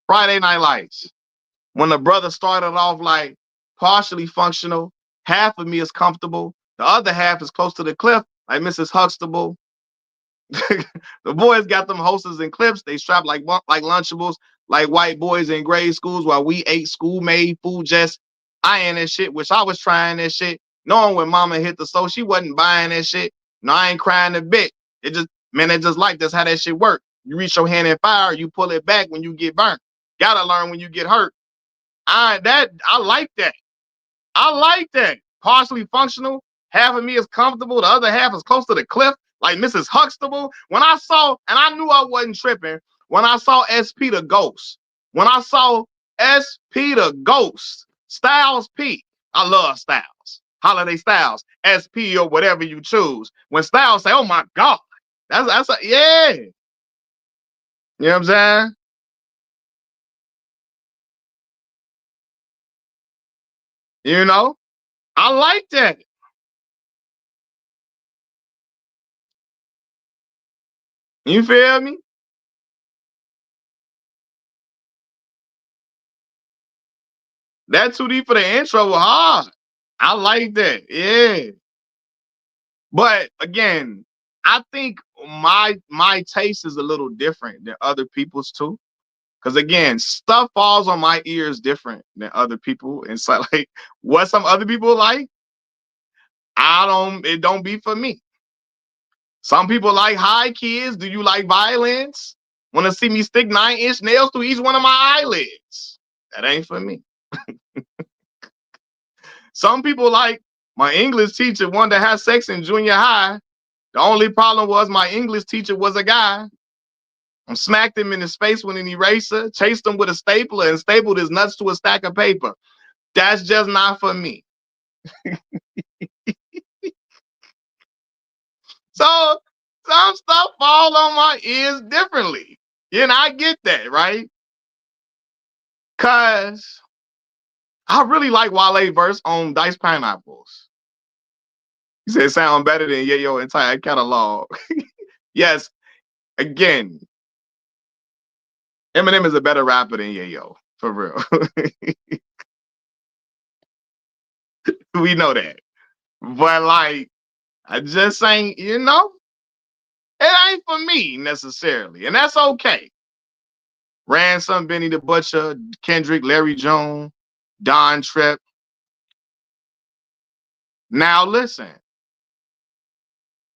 Friday Night Lights. When the brother started off like partially functional, half of me is comfortable, the other half is close to the cliff, like Mrs. Huxtable. The boys got them hosters and clips. They strapped like Lunchables, like white boys in grade schools while we ate school made food. Just eyeing that shit, which I was trying that shit. Knowing when mama hit the store, she wasn't buying that shit. No, I ain't crying a bit. It just, man, it just like that's how that shit work. You reach your hand in fire, you pull it back when you get burnt. Gotta learn when you get hurt. I like that. I like that. Partially functional. Half of me is comfortable. The other half is close to the cliff, like Mrs. Huxtable. When I saw, and I knew I wasn't tripping, when I saw SP the Ghost. When I saw SP the Ghost, Styles P. I love Styles. Holiday Styles, SP or whatever you choose. When Styles say, "Oh my God," that's a yeah. You know what I'm saying? You know, I like that. You feel me? That 2D for the intro was hard. I like that. Yeah. But again, I think my taste is a little different than other people's too. Cause again, stuff falls on my ears different than other people. And so like what some other people like, it don't be for me. Some people like high kids. Do you like violence? Want to see me stick 9-inch nails through each one of my eyelids? That ain't for me. Some people like my English teacher wanted to have sex in junior high. The only problem was my English teacher was a guy. I smacked him in his face with an eraser, chased him with a stapler, and stapled his nuts to a stack of paper. That's just not for me. So some stuff fall on my ears differently. You know, I get that, right? Cause I really like Wale verse on Diced Pineapples. He said sound better than Yayo entire catalog. Yes, again, Eminem is a better rapper than Yayo, for real. We know that. But like, I just ain't, it ain't for me necessarily. And that's okay. Ransom, Benny the Butcher, Kendrick, Larry Jones, Don Tripp. Now listen,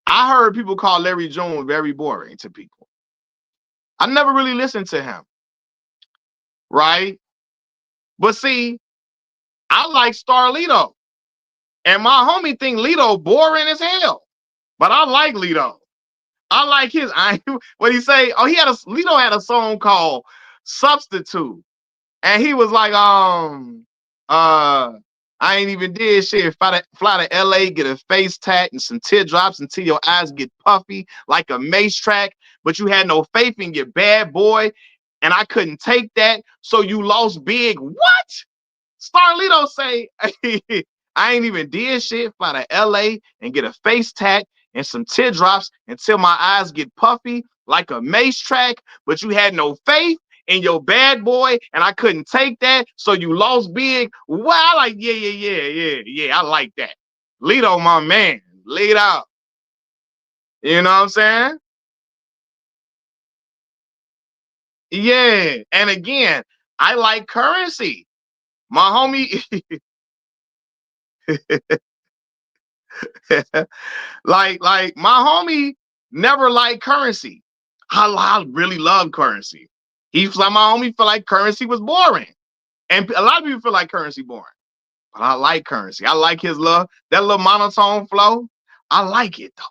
I heard people call Larry Jones very boring to people. I never really listened to him, right? But see, I like Starlito. And my homie think Lito boring as hell. But I like Lito. I like his. What he say? Oh, Lito had a song called "Substitute," and he was like, I ain't even did shit. Fly to LA, get a face tat and some teardrops until your eyes get puffy like a mace track. But you had no faith in your bad boy, and I couldn't take that, so you lost big. What? Starlito say, I ain't even did shit. Fly to LA and get a face tat and some teardrops until my eyes get puffy like a Mace track, but you had no faith in your bad boy, and I couldn't take that, so you lost big. Well, I like, yeah, I like that. Lito, my man, lead out. You know what I'm saying? Yeah. And again, I like Currency. My homie, like my homie never liked Currency. I really love Currency. He's like, my homie feel like Currency was boring. And a lot of people feel like Currency boring. But I like Currency. I like his that little monotone flow. I like it though.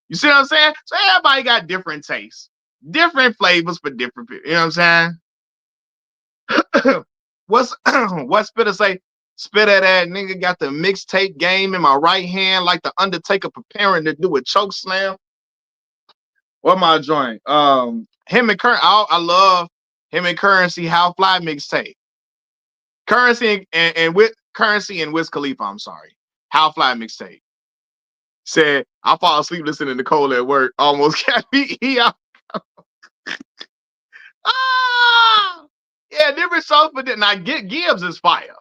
You see what I'm saying? So everybody got different tastes, different flavors for different people. You know what I'm saying? What Spitter say? Spitter that nigga got the mixtape game in my right hand, like the Undertaker preparing to do a choke slam. What my joint? Him and Currency. I love him and Currency. How Fly mixtape. Currency and with Currency and Wiz Khalifa. I'm sorry. How Fly mixtape. Said I fall asleep listening to Cole at work. Almost got me. Ah, yeah, different songs, but then I get Gibbs is fire.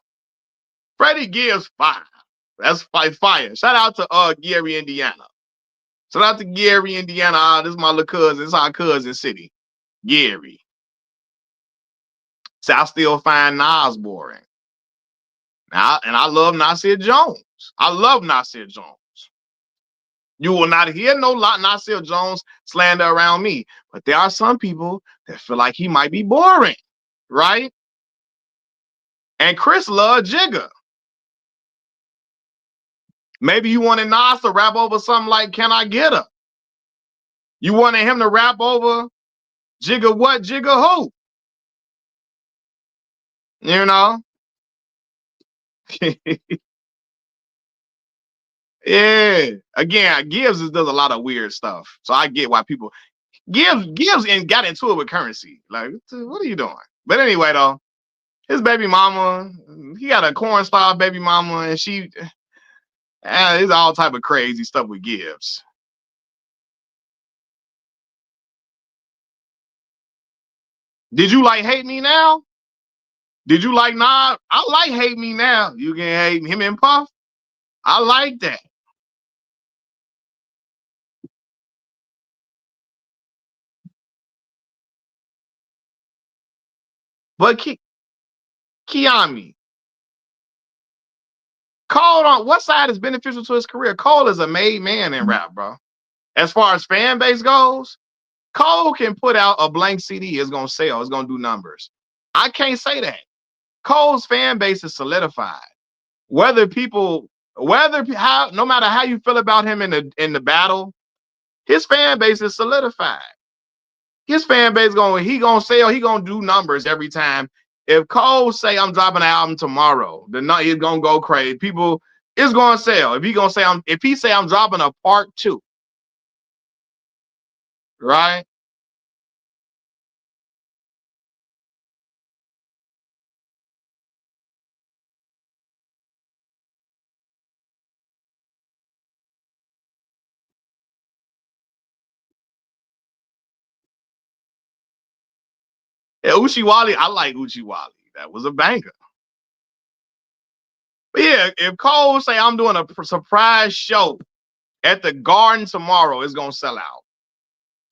Freddie Gibbs fire. That's fire. Shout out to Gary, Indiana. Shout out to Gary, Indiana. This is my little cousin. It's our cousin city. Gary. So I still find Nas boring. Now, and I love Nasir Jones. I love Nasir Jones. You will not hear no lot Nasir Jones slander around me. But there are some people that feel like he might be boring, right? And Chris loved Jigga. Maybe you wanted Nas to rap over something like Can I Get Her? You wanted him to rap over Jigga what, Jigga who? You know? Yeah. Again, Gibbs does a lot of weird stuff. So I get why people Gibbs and got into it with Currency. Like, what are you doing? But anyway, though, his baby mama, he got a corn style baby mama, and it's all type of crazy stuff with Gibbs. Did you like Hate Me Now? Did you like Nah? I like Hate Me Now. You can hate him and Puff. I like that. But Kiami, Cole on what side is beneficial to his career? Cole is a made man in rap, bro. As far as fan base goes, Cole can put out a blank CD. It's gonna sell. It's gonna do numbers. I can't say that. Cole's fan base is solidified. Whether people, no matter how you feel about him in the battle, his fan base is solidified. His fan base gonna sell. He gonna do numbers every time. If Cole say I'm dropping an album tomorrow, the night is gonna go crazy. People, it's gonna sell. If he say I'm dropping a part 2, right? Yeah, Uchiwali, I like Uchiwali. That was a banger. But yeah, if Cole say I'm doing a surprise show at the Garden tomorrow, it's gonna sell out.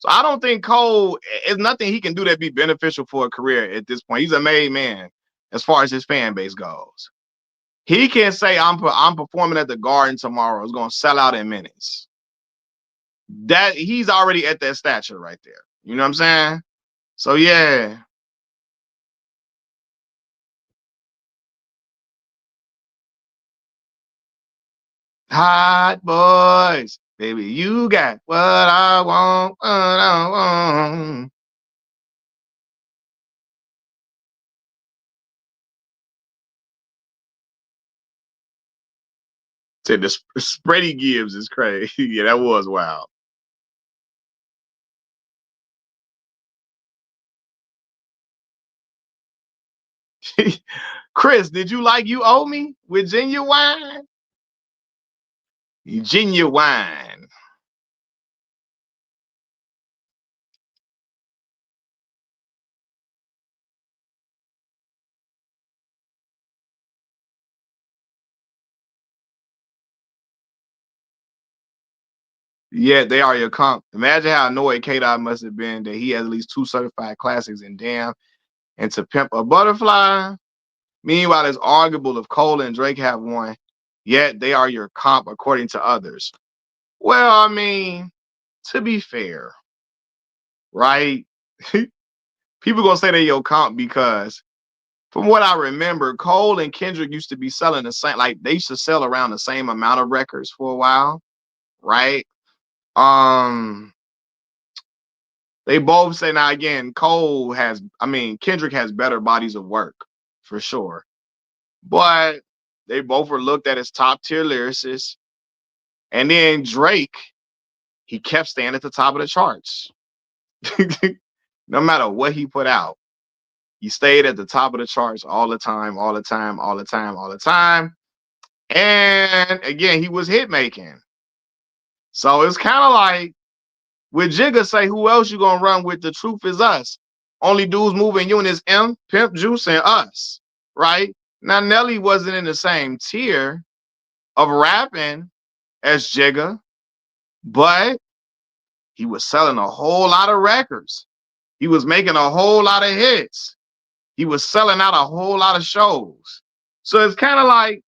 So I don't think Cole is nothing he can do that be beneficial for a career at this point. He's a made man as far as his fan base goes. He can say I'm performing at the Garden tomorrow. It's gonna sell out in minutes. That he's already at that stature right there. You know what I'm saying? So yeah. Hot boys, baby, you got what I want, what I want. Said the Spready Gibbs is crazy. Yeah, that was wild. Chris, did you like You Owe Me with Genuine? Genuine. Yeah, they are your comp. Imagine how annoyed K-Dot must have been that he has at least 2 certified classics in Damn and To Pimp a Butterfly. Meanwhile, it's arguable if Cole and Drake have one, yet they are your comp according to others. Well, I mean, to be fair, right? People gonna say they your comp because from what I remember, Cole and Kendrick used to be selling the same, like they used to sell around the same amount of records for a while, right? Um, they both say now again, Kendrick has better bodies of work for sure, but they both were looked at as top tier lyricists. And then Drake, he kept staying at the top of the charts. No matter what he put out, he stayed at the top of the charts all the time, all the time, all the time, all the time. And again, he was hit making. So it's kind of like with Jigga say, who else you gonna run with? The truth is us. Only dudes moving units, M, Pimp Juice, and us, right? Now Nelly wasn't in the same tier of rapping as Jigga, but he was selling a whole lot of records. He was making a whole lot of hits. He was selling out a whole lot of shows. So it's kind of like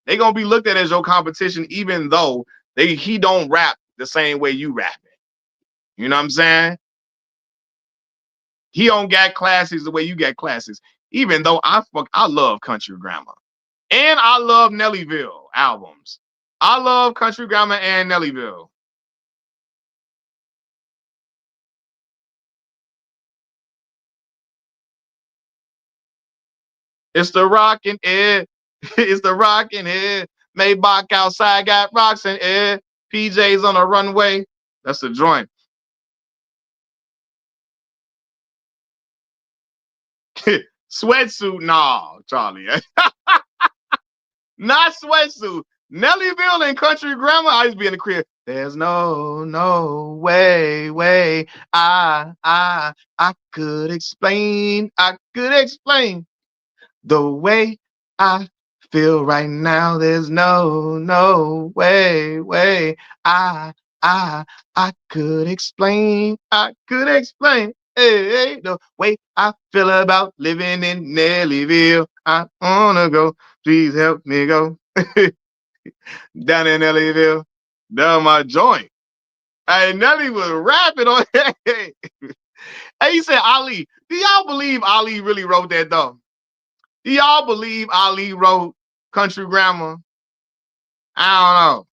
they gonna be looked at as your competition, even though he don't rap the same way you rap it. You know what I'm saying? He don't got classes the way you got classes. Even though I love Country Grammar. And I love Nellyville albums. I love Country Grammar and Nellyville. It's the rockin' air. It's the rockin' air. Maybach outside got rocks in air. PJs on the runway. That's the joint. Sweatsuit, nah, Charlie. Not sweatsuit. Nellyville and Country Grammar. I used to be in the crib. There's no way. I could explain. I could explain the way I feel right now. There's no way. I, I, I could explain. I could explain. Hey, the way I feel about living in Nellyville. I wanna go. Please help me go. Down in Nellyville. Down my joint. Hey, Nelly was rapping on Hey, he said Ali. Do y'all believe Ali really wrote that though? Do y'all believe Ali wrote Country Grammar? I don't know.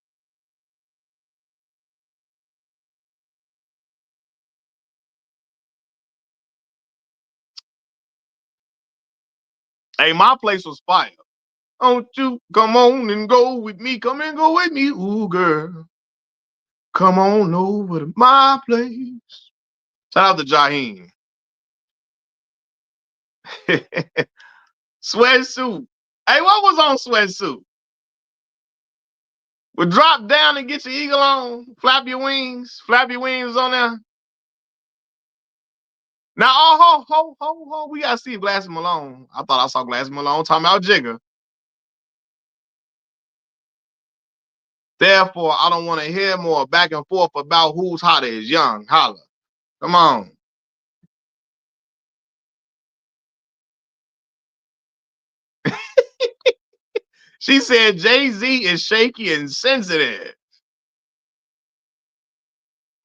Hey, my place was fire. Don't you come on and go with me? Come and go with me, ooh girl. Come on over to my place. Shout out to Jaheim. Sweatsuit. Hey, what was on Sweatsuit? Would drop down and get your eagle on. Flap your wings. Flap your wings on there. Now, oh, ho. We got to see Glass Malone. I thought I saw Glass Malone talking about Jigga. Therefore, I don't want to hear more back and forth about who's hotter is young. Holla. Come on. She said Jay-Z is shaky and sensitive.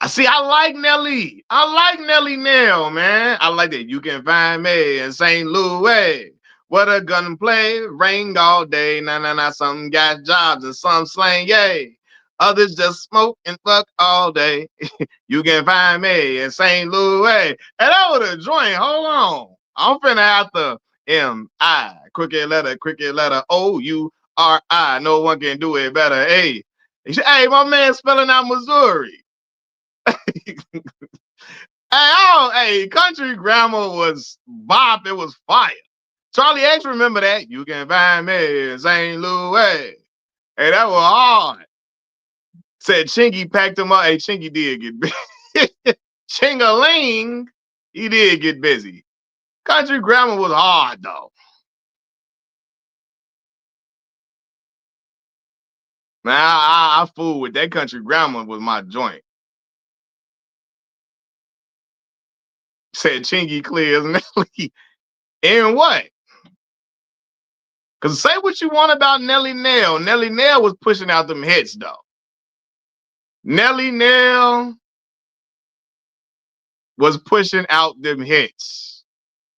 I see, I like Nelly. I like Nelly Nail, man. I like that. You can find me in St. Louis. What a gunplay, rain all day. Nah. Some got jobs and some slang, yay. Others just smoke and fuck all day. You can find me in St. Louis. And that was a joint. Hold on. I'm finna have to M-I. Cricket letter O-U-R-I. No one can do it better. Hey, my man spelling out Missouri. Hey, Country Grammar was bop. It was fire. Charlie X, remember that? You can find me in St. Louis. Hey, that was hard. Said Chingy packed him up. Hey, Chingy did get busy. Chingaling, he did get busy. Country Grammar was hard, though. Man, I fool with that. Country Grammar was my joint. Said Chingy clears Nelly. And what? Because say what you want about Nelly Nail. Nelly Nail was pushing out them hits, though. Nelly Nail was pushing out them hits.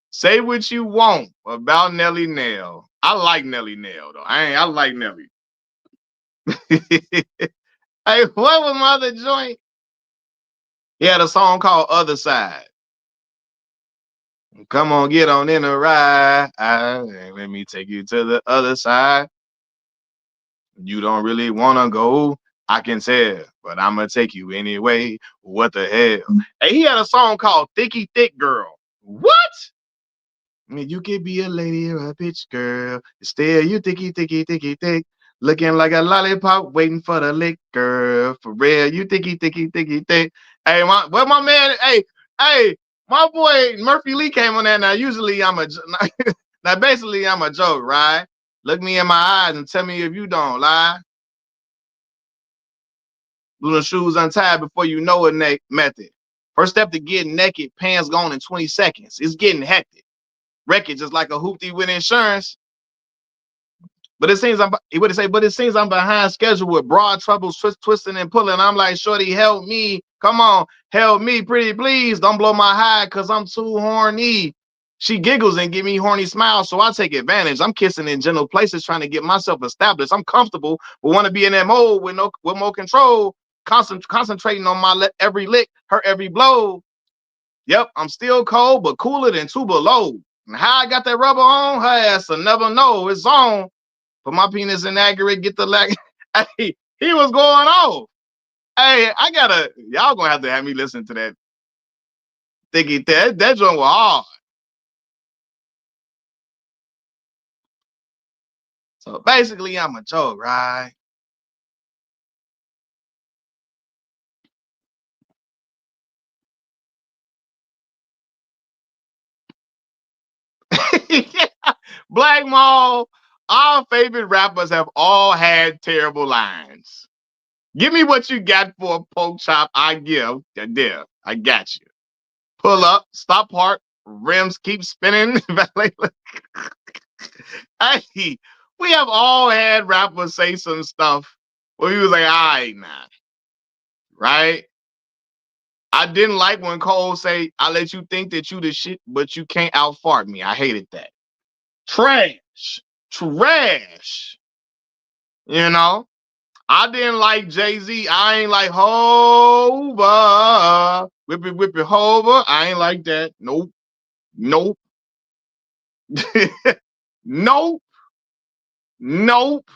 Say what you want about Nelly Nail. I like Nelly Nail, though. I like Nelly. Hey, what was my other joint? He had a song called Other Side. Come on, get on in a ride. Let me take you to the other side. You don't really want to go. I can tell, but I'm going to take you anyway. What the hell? Hey, he had a song called Thicky Thick Girl. What? I mean, you could be a lady or a bitch girl. Still, you thicky, thicky, thicky, thick. Looking like a lollipop waiting for the lick, girl. For real, you thicky, thicky, thicky, thick. Hey, my man, hey, my boy Murphy Lee came on there. Now, usually now basically I'm a joke, right? Look me in my eyes and tell me if you don't lie. Little shoes untied before you know a method. First step to getting naked, pants gone in 20 seconds. It's getting hectic. Wreckage is like a hoopty with insurance. But it seems he would say, but it seems I'm behind schedule with broad troubles, twisting and pulling. I'm like, shorty, help me. Come on, help me, pretty please. Don't blow my high because I'm too horny. She giggles and give me horny smiles, so I take advantage. I'm kissing in gentle places, trying to get myself established. I'm comfortable, but want to be in that mode with more control. Concentrating on my every lick, her every blow. Yep, I'm still cold, but cooler than two below. And how I got that rubber on, her ass will never know. It's on. Put my penis inaccurate, get the leg. Hey, he was going off. Hey, y'all gonna have to have me listen to that. Thinking that joint was hard. So basically, I'm a joke, right? Yeah. Black Mall, our favorite rappers have all had terrible lines. Give me what you got for a pork chop. I give. There, I got you. Pull up, stop park, rims keep spinning. Hey, we have all had rappers say some stuff where he was like, all right, nah, right? I didn't like when Cole say, I let you think that you the shit, but you can't outfart me. I hated that. Trash. Trash. You know? I didn't like Jay-Z. I ain't like Hova. Whip it, Hova. I ain't like that. Nope. Nope. Nope. Nope.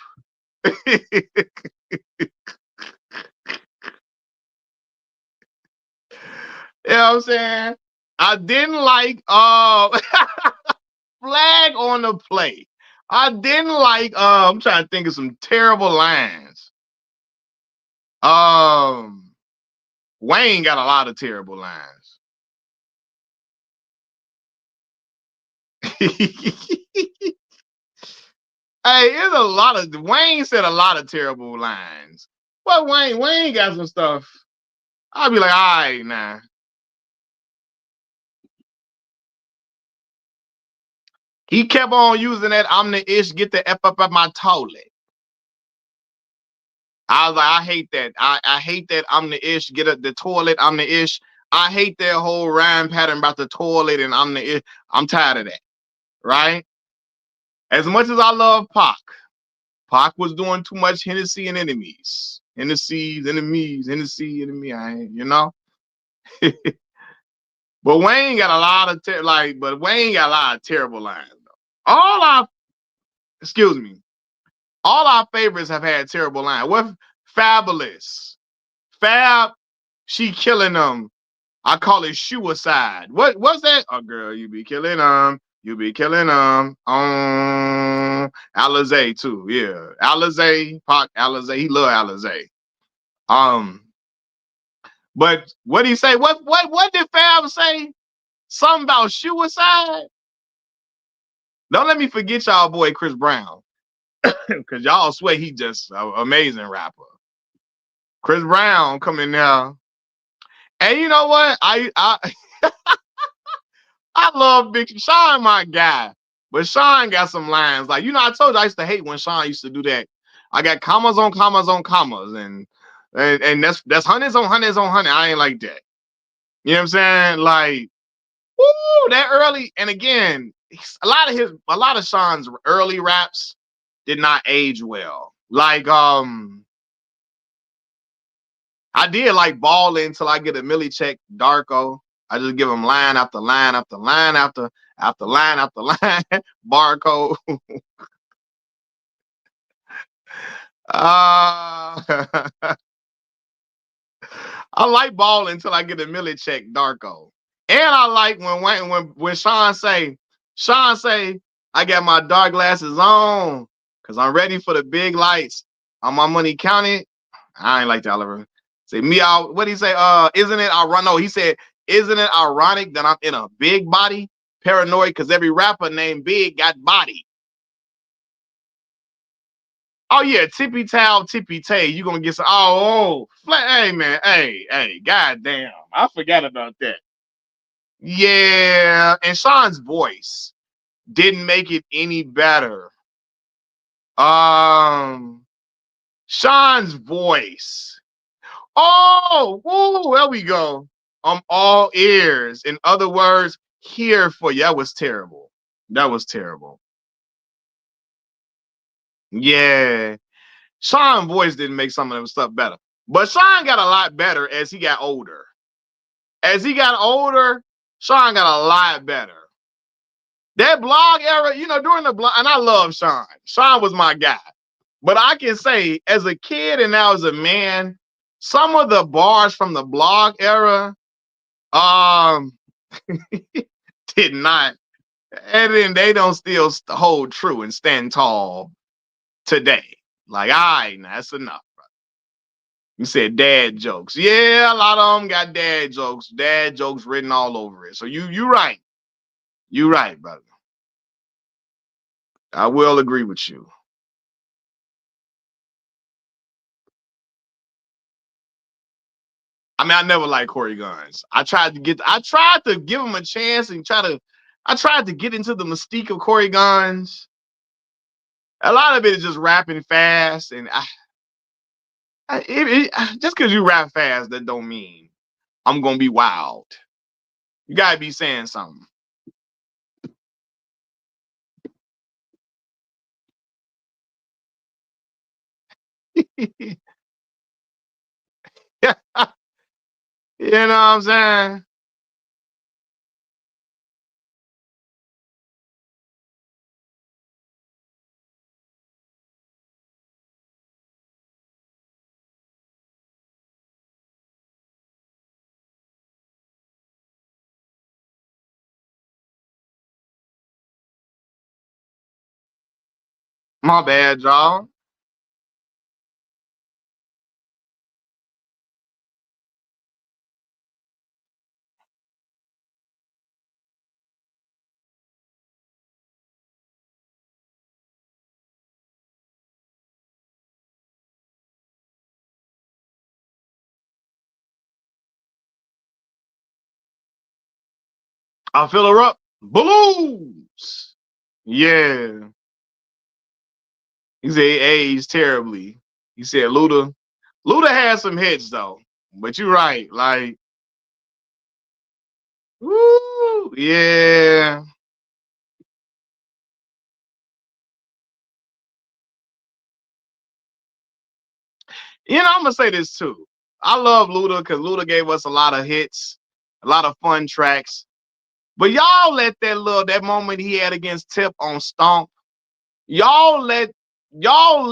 You know what I'm saying? I didn't like flag on the play. I didn't like I'm trying to think of some terrible lines. Um Wayne got a lot of terrible lines. Hey, it's a lot of Wayne said a lot of terrible lines. But Wayne got some stuff. I'll be like, all right, nah. He kept on using that I'm the ish, get the F up at my toilet. I was like, I hate that. I hate that I'm the ish, get up the toilet, I'm the ish. I hate that whole rhyme pattern about the toilet and I'm the ish. I'm tired of that. Right? As much as I love Pac was doing too much Hennessy and enemies. Hennessy's enemies, Hennessy enemy, you know? But Wayne got a lot of Wayne got a lot of terrible lines though. Excuse me, all our favorites have had terrible lines. What Fabulous? Fab, she killing them. I call it suicide. What's that? Oh girl, you be killing them. You be killing them. Alizé too. Yeah. Alizé, Pac, Alizé. He love Alizé. Um, but what did he say? What did Fab say? Something about suicide? Don't let me forget y'all boy Chris Brown. Cause y'all swear he just an amazing rapper. Chris Brown coming now. And you know what? I I love Big Sean, my guy. But Sean got some lines. Like, I told you I used to hate when Sean used to do that. I got commas on commas on commas, and that's hundreds on hundreds on hundred. I ain't like that. You know what I'm saying? Like, woo, that early. And again, a lot of Sean's early raps did not age well. Like, I did like balling until I get a Millie check, Darko. I just give him line after line after line after line after line. Barcode. Uh, I like balling until I get a Millie check, Darko. And I like when Sean say, I got my dark glasses on because I'm ready for the big lights. On my money counted. I ain't like that, Oliver. Say me out. What did he say? Isn't it ironic? No, he said, isn't it ironic that I'm in a big body? Paranoid because every rapper named Big got body. Oh yeah, tippy towel, tippy tay. You gonna get some? Hey man, hey, goddamn, I forgot about that. Yeah, and Sean's voice didn't make it any better. Um, Sean's voice. Oh, woo, there we go. I'm all ears. In other words, here for you. That was terrible. That was terrible. Yeah. Sean's voice didn't make some of them stuff better. But Sean got a lot better as he got older. As he got older, Sean got a lot better. That blog era, during the blog, and I love Sean. Sean was my guy. But I can say, as a kid and now as a man, some of the bars from the blog era, um, did not, and then they don't still hold true and stand tall today. Like, all right, now that's enough. You said dad jokes. Yeah, a lot of them got dad jokes written all over it. So you right. You right, brother. I will agree with you. I mean, I never liked Corey Guns. I tried to give him a chance and I tried to get into the mystique of Corey Guns. A lot of it is just rapping fast, and just because you rap fast, that don't mean I'm gonna be wild. You gotta be saying something. Yeah, you know what I'm saying? My bad, y'all. I'll fill her up. Balloons. Yeah. He said he aged terribly. He said Luda had some hits though. But you're right. Like, woo, yeah. I'm gonna say this too. I love Luda because Luda gave us a lot of hits, a lot of fun tracks. But y'all let that moment he had against Tip on Stomp, y'all let y'all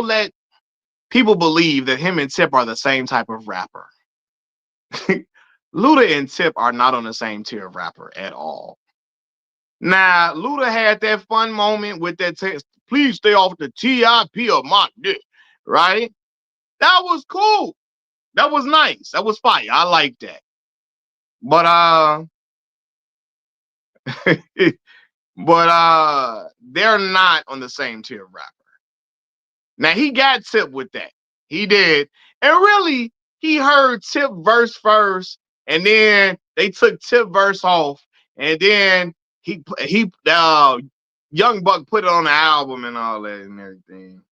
let people believe that him and Tip are the same type of rapper. Luda and Tip are not on the same tier of rapper at all. Now, Luda had that fun moment with that text, please stay off the TIP of my dick, right? That was cool. That was nice. That was fire. I like that. But they're not on the same tier of rapper. Now he got Tip with that. He did. And really, he heard Tip verse first, and then they took Tip verse off, And then he Young Buck put it on the album and all that and everything.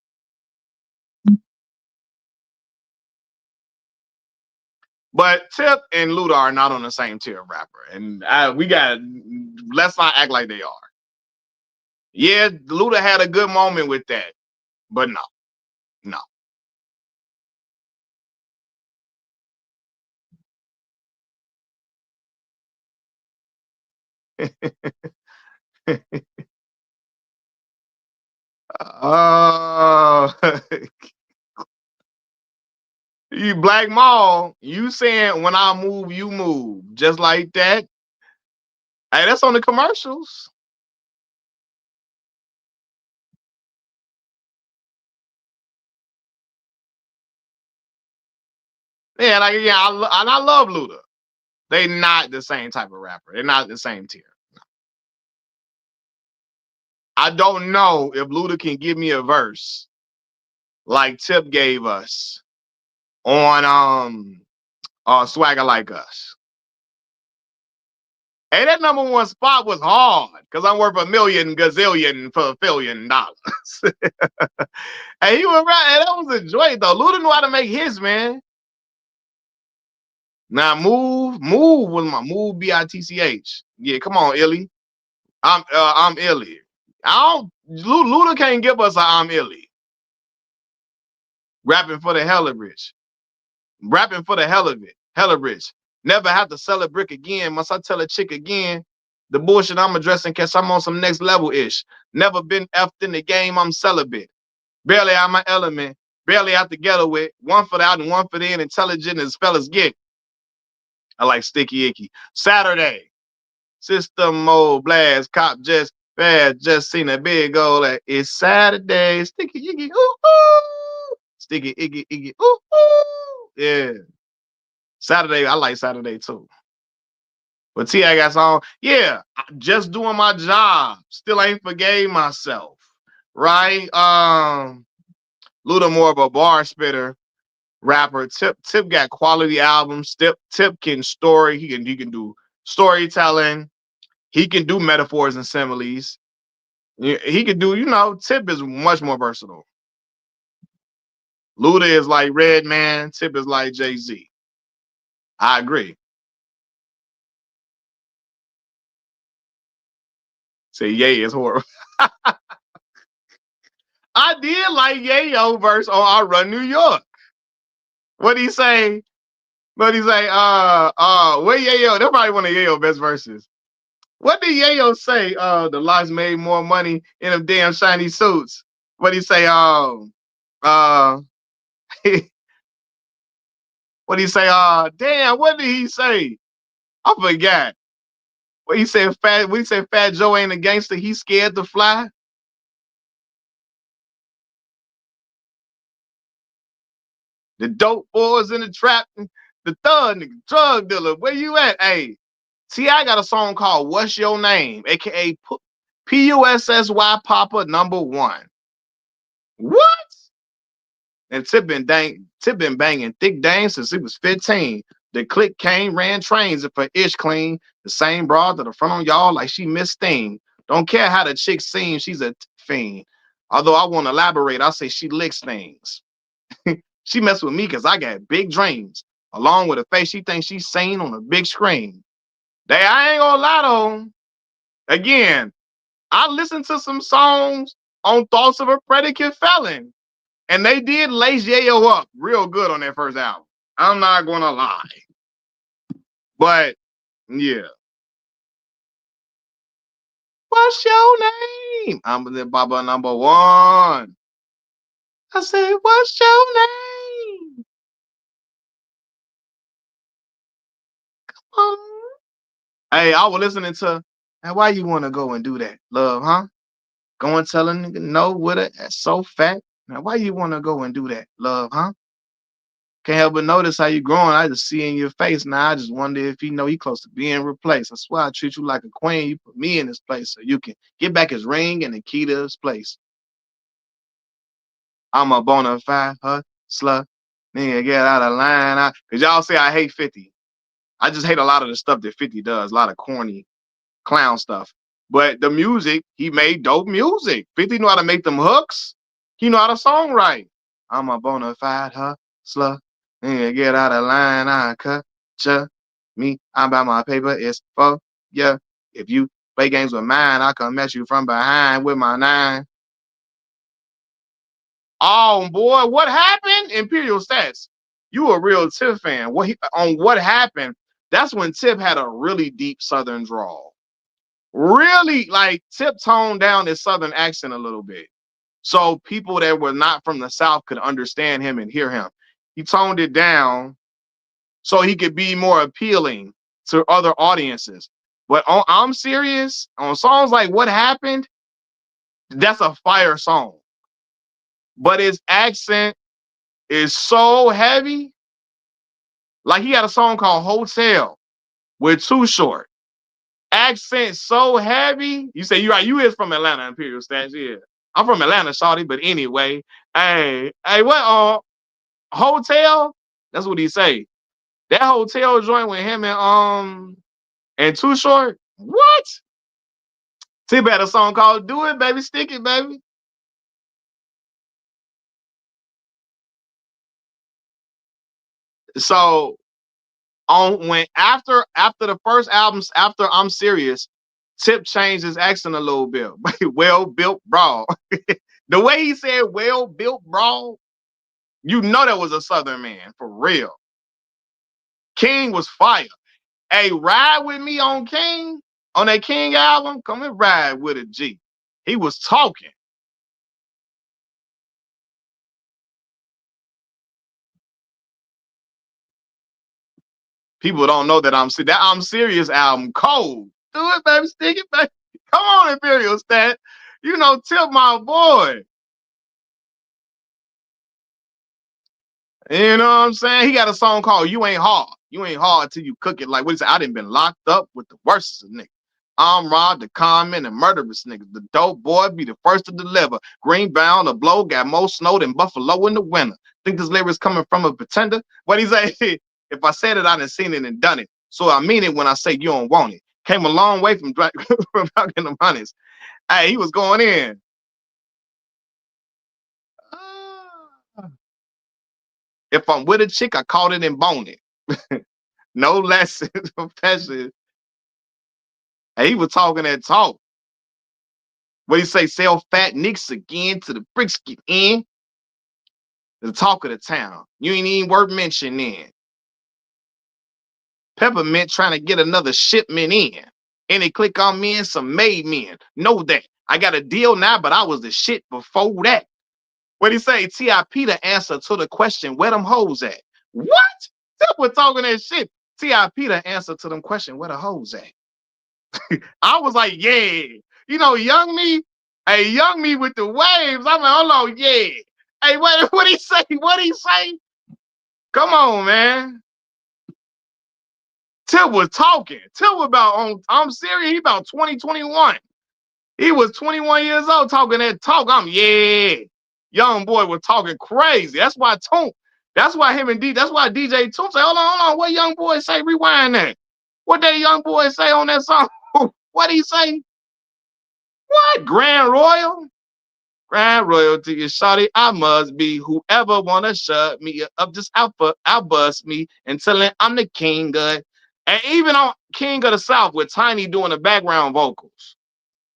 But Tip and Luda are not on the same tier of rapper, and let's not act like they are. Yeah, Luda had a good moment with that, but no. Uh, you Black Mall, you saying when I move, you move, just like that. Hey, that's on the commercials. Yeah, like yeah, and I love Luda. They not the same type of rapper. They're not the same tier. I don't know if Luda can give me a verse like Tip gave us on Swagger Like Us. Hey, that number one spot was hard because I'm worth a million gazillion for $1 billion. Hey, you were right. Hey, that was a joy though. Luda knew how to make his, man. Now move was my move bitch. Yeah, come on, Illy. I'm Illy. I don't Luda can't give us a I'm Illy. Rapping for the hell of rich. Rapping for the hell of it. Hella rich. Never have to sell a brick again. Must I tell a chick again? The bullshit I'm addressing, cause I'm on some next level ish. Never been effed in the game, I'm celibate. Barely out my element. Barely out the ghetto with. One for the out and one for the in. Intelligent as fellas get. I like Sticky Icky. Saturday. System mode blast. Cop just fast. Just seen a big old like, it's Saturday. Sticky Icky. Ooh, ooh. Sticky Icky Icky. Ooh, ooh. Yeah. Saturday, I like Saturday too. But T.I. got song, yeah, just doing my job. Still ain't forgave myself. Right? Luda more of a bar spitter rapper. Tip got quality albums. Tip can story. He can do storytelling. He can do metaphors and similes. He can do, Tip is much more versatile. Luda is like Redman. Tip is like Jay-Z. I agree. Say Ye is horrible. I did like Yayo verse on I Run New York. What he say? What he say? What Yayo? That's probably one of Yayo best verses. What did Yayo say? The lies made more money in them damn shiny suits. What he say? Uh, what he say? Damn, what did he say? I forgot. What he said? What he said? Fat Joe ain't a gangster. He scared to fly. The dope boys in the trap. The thug nigga, drug dealer. Where you at? Hey, T.I. got a song called What's Your Name? AKA Pussy Papa #1. What? And Tip been banging thick dang since he was 15. The click came, ran trains for ish clean. The same broad to the front on y'all like she missed steam. Don't care how the chick seems, she's a fiend. Although I won't elaborate, I say she licks things. She mess with me because I got big dreams. Along with a face she thinks she's seen on a big screen. I ain't gonna lie though. Again, I listened to some songs on Thoughts of a Predicate Felon, and they did lace Yayo up real good on that first album. I'm not gonna lie. But yeah. What's your name? I'm the Baba #1. I said, what's your name? Hey, I was listening to, hey, why you wanna go and do that, love, huh? Go and tell a nigga no with it. That's so fat. Now, why you want to go and do that, love, huh? Can't help but notice how you growing. I just see in your face now. I just wonder if you know he close to being replaced. I swear I treat you like a queen. You put me in this place so you can get back his ring and the key to his place. I'm a bona fide hustler. Nigga, get out of line. Cause y'all say I hate 50. I just hate a lot of the stuff that 50 does. A lot of corny. clown stuff. But the music, he made dope music. 50 know how to make them hooks. He know how to songwrite. I'm a bona fide hustler. Get out of line, I cut ya. Me, I'm about my paper, it's for ya. If you play games with mine, I come at you from behind with my 9. Oh boy, what happened? Imperial Stats. You a real Tip fan. On what happened? That's when Tip had a really deep Southern drawl. Really, like Tip toned down his Southern accent a little bit, so people that were not from the South could understand him and hear him. He toned it down so he could be more appealing to other audiences. But I'm serious on songs like "What Happened." That's a fire song, but his accent is so heavy. Like he had a song called Hotel with Too Short. Accent so heavy. You say you right, you is from Atlanta, Imperial Stats. Yeah. I'm from Atlanta, shawty, but anyway. Hey, what Hotel? That's what he say. That hotel joint with him and Too Short. What? Tip had a song called Do It, Baby, Stick It, Baby. So on when after the first albums, after I'm Serious, Tip changed his accent a little bit. Well built brawl. The way he said well built brawl, you know that was a Southern man for real. King was fire. Hey, ride with me on King, on that King album. Come and ride with a G. He was talking. People don't know that I'm Serious album cold. Do it, baby, stick it, baby. Come on, Imperial Stat. You know, Tip my boy. You know what I'm saying? He got a song called You Ain't Hard. You ain't hard till you cook it. Like what he said, I done been locked up with the worstest of niggas. I'm robbed, the conman, and murderous niggas. The dope boy be the first to deliver. Greenbound, the blow, got more snow than Buffalo in the winter. Think this lyrics coming from a pretender? What he say? If I said it, I done seen it and done it. So I mean it when I say you don't want it. Came a long way from from talking the monies. Hey, he was going in. If I'm with a chick, I caught it and bone it. No lessons of passion. And he was talking that talk. What he say? Sell fat nicks again to the bricks get in. The talk of the town. You ain't even worth mentioning. Peppermint trying to get another shipment in. Any click on me and some made men. Know that. I got a deal now, but I was the shit before that. What he say? TIP the answer to the question, where them hoes at? What? That was talking that shit. TIP the answer to them question, where the hoes at? I was like, yeah. You know, young me, hey, young me with the waves. I'm like, hold on, yeah. Hey, what he say? What he say? Come on, man. Tip was talking. Tip was I'm serious, he about 2021. He was 21 years old talking that talk. Yeah. Young boy was talking crazy. That's why that's why DJ Toom say, hold on, what young boy say? Rewind that. What that young boy say on that song? What he say? What? Grand Royal? Grand royalty is shawty. I must be whoever wanna shut me up. Just outbust me and tell him I'm the king of it. And even on King of the South with Tiny doing the background vocals.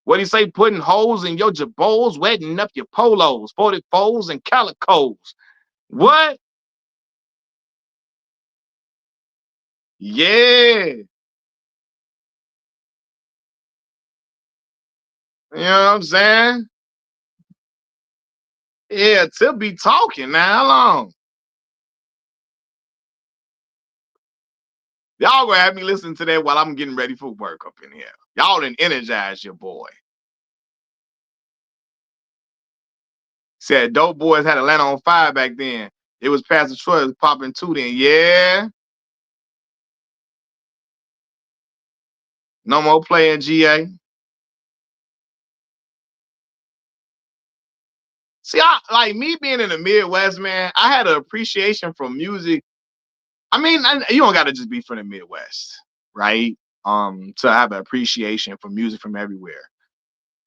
What he say? Putting holes in your jabols, wetting up your polos, 44s and calicos. What? Yeah. You know what I'm saying? Yeah, Tip be talking now. How long? Y'all gonna have me listen to that while I'm getting ready for work up in here. Y'all done energize your boy. Said dope boys had Atlanta on fire back then. It was Pastor Troy was popping too then. Yeah. No more playing GA. See, I like me being in the Midwest, man. I had an appreciation for music. I mean, you don't gotta just be from the Midwest, right? to have an appreciation for music from everywhere.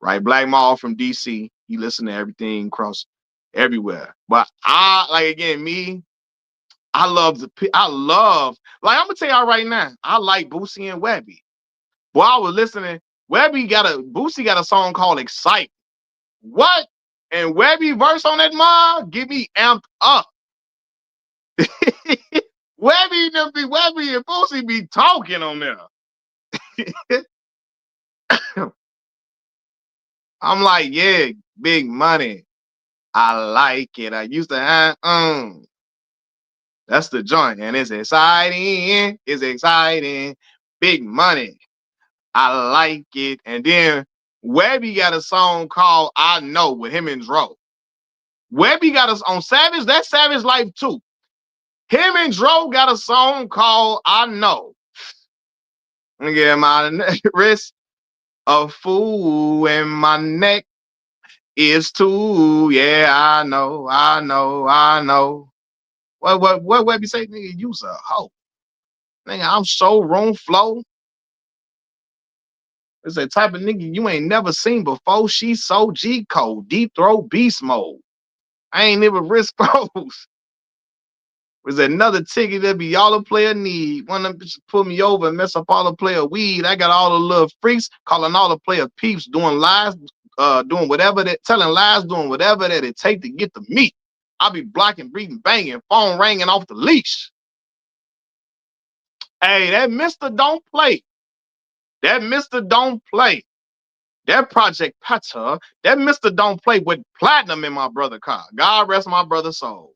Right, Black Maul from DC, he listened to everything across everywhere. But I like again me. I love like I'm gonna tell y'all right now. I like Boosie and Webby. Boy, I was listening. Boosie got a song called Excite. What? And Webby verse on that mom, get me amped up. Webby and Boosie be talking on there. I'm like, yeah, big money. I like it. I used to that's the joint, and it's exciting. It's exciting. Big money. I like it. And then Webby got a song called I Know with him and Dro. Webby got us on Savage. That's Savage Life too. Him and Dro got a song called I Know. Let me get my wrist a fool and my neck is too. Yeah, I know, I know, I know. What Webby say? Nigga, you's a hoe. Nigga, I'm so room flow. It's that type of nigga you ain't never seen before. She's so J.Cole, deep throat beast mode. I ain't never risk those. Was another ticket that be all the player need. One of them bitches pull me over and mess up all the player weed. I got all the little freaks calling all the player peeps, doing lies, doing whatever that, telling lies, doing whatever that it take to get the meat. I be blocking, breathing, banging, phone ringing off the leash. Hey, that Mr. Don't Play. That Mr. Don't Play. That Project Pata, that Mr. Don't Play with platinum in my brother car. God rest my brother's soul.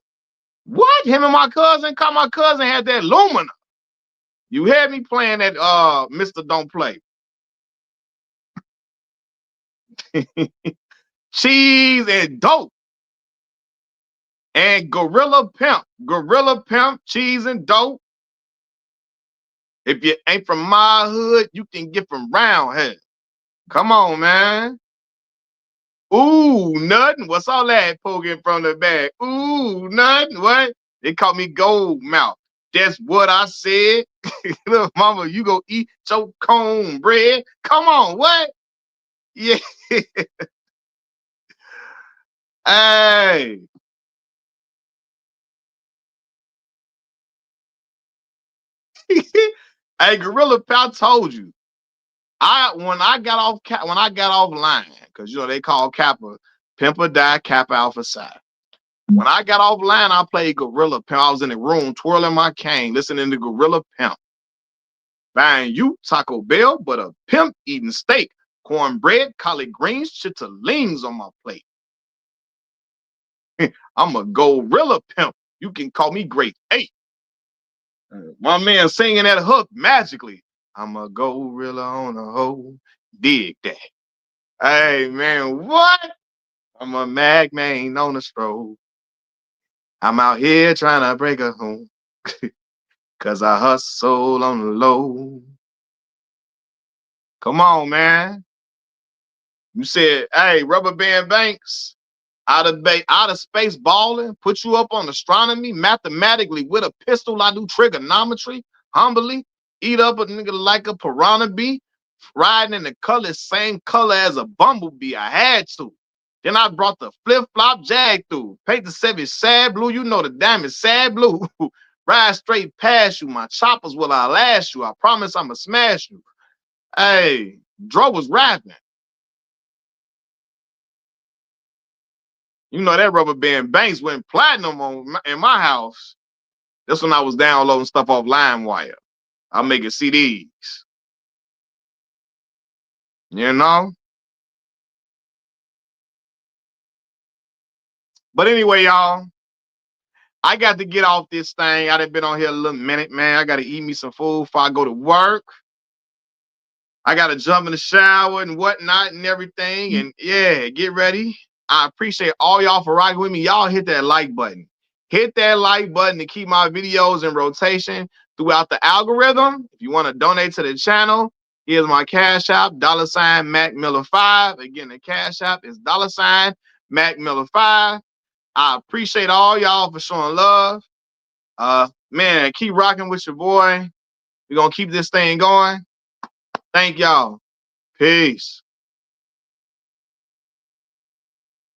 What? Him and my cousin? Cause my cousin had that Lumina. You had me playing that Mr. Don't Play. Cheese and dope. And Gorilla Pimp. Gorilla Pimp, cheese and dope. If you ain't from my hood, you can get from round here. Come on, man. Ooh, nothing. What's all that poking from the bag? Ooh, nothing. What? They call me Gold Mouth. That's what I said. Look, mama, you go eat your cornbread. Come on, what? Yeah. Hey. Hey, Gorilla Pal told you. When I got off line, because you know they call Kappa Pimp or Die, Kappa Alpha Psi. When I got off line, I played Gorilla Pimp. I was in the room twirling my cane, listening to Gorilla Pimp. Buying you Taco Bell, but a pimp eating steak, cornbread, collard greens, chitterlings on my plate. I'm a gorilla pimp. You can call me Great 8. My man singing that hook magically. I'm a gorilla on a hoe. Dig that. Hey, man, what? I'm a mag man on a stroll. I'm out here trying to break a home. Cause I hustle on the low. Come on, man. You said, hey, Rubber Band Banks, out of space balling, put you up on astronomy, mathematically with a pistol. I do trigonometry, humbly, eat up a nigga like a piranha bee, riding in the color, same color as a bumblebee. I had to. Then I brought the flip-flop jag through. Paint the Chevy sad blue. You know the diamond sad blue. Ride straight past you. My choppers will outlast you. I promise I'ma smash you. Hey, Dro was rapping. You know that Rubber Band Banks went platinum in my house. That's when I was downloading stuff off LimeWire. I'm making CDs. You know? But anyway, y'all, I got to get off this thing. I done been on here a little minute, man. I got to eat me some food before I go to work. I got to jump in the shower and whatnot and everything. And yeah, get ready. I appreciate all y'all for rocking with me. Y'all hit that like button. Hit that like button to keep my videos in rotation throughout the algorithm. If you want to donate to the channel, here's my Cash App, $ Mac Miller 5. Again, the Cash App is $ Mac Miller 5. I appreciate all y'all for showing love. Man, keep rocking with your boy. We're gonna keep this thing going. Thank y'all. Peace.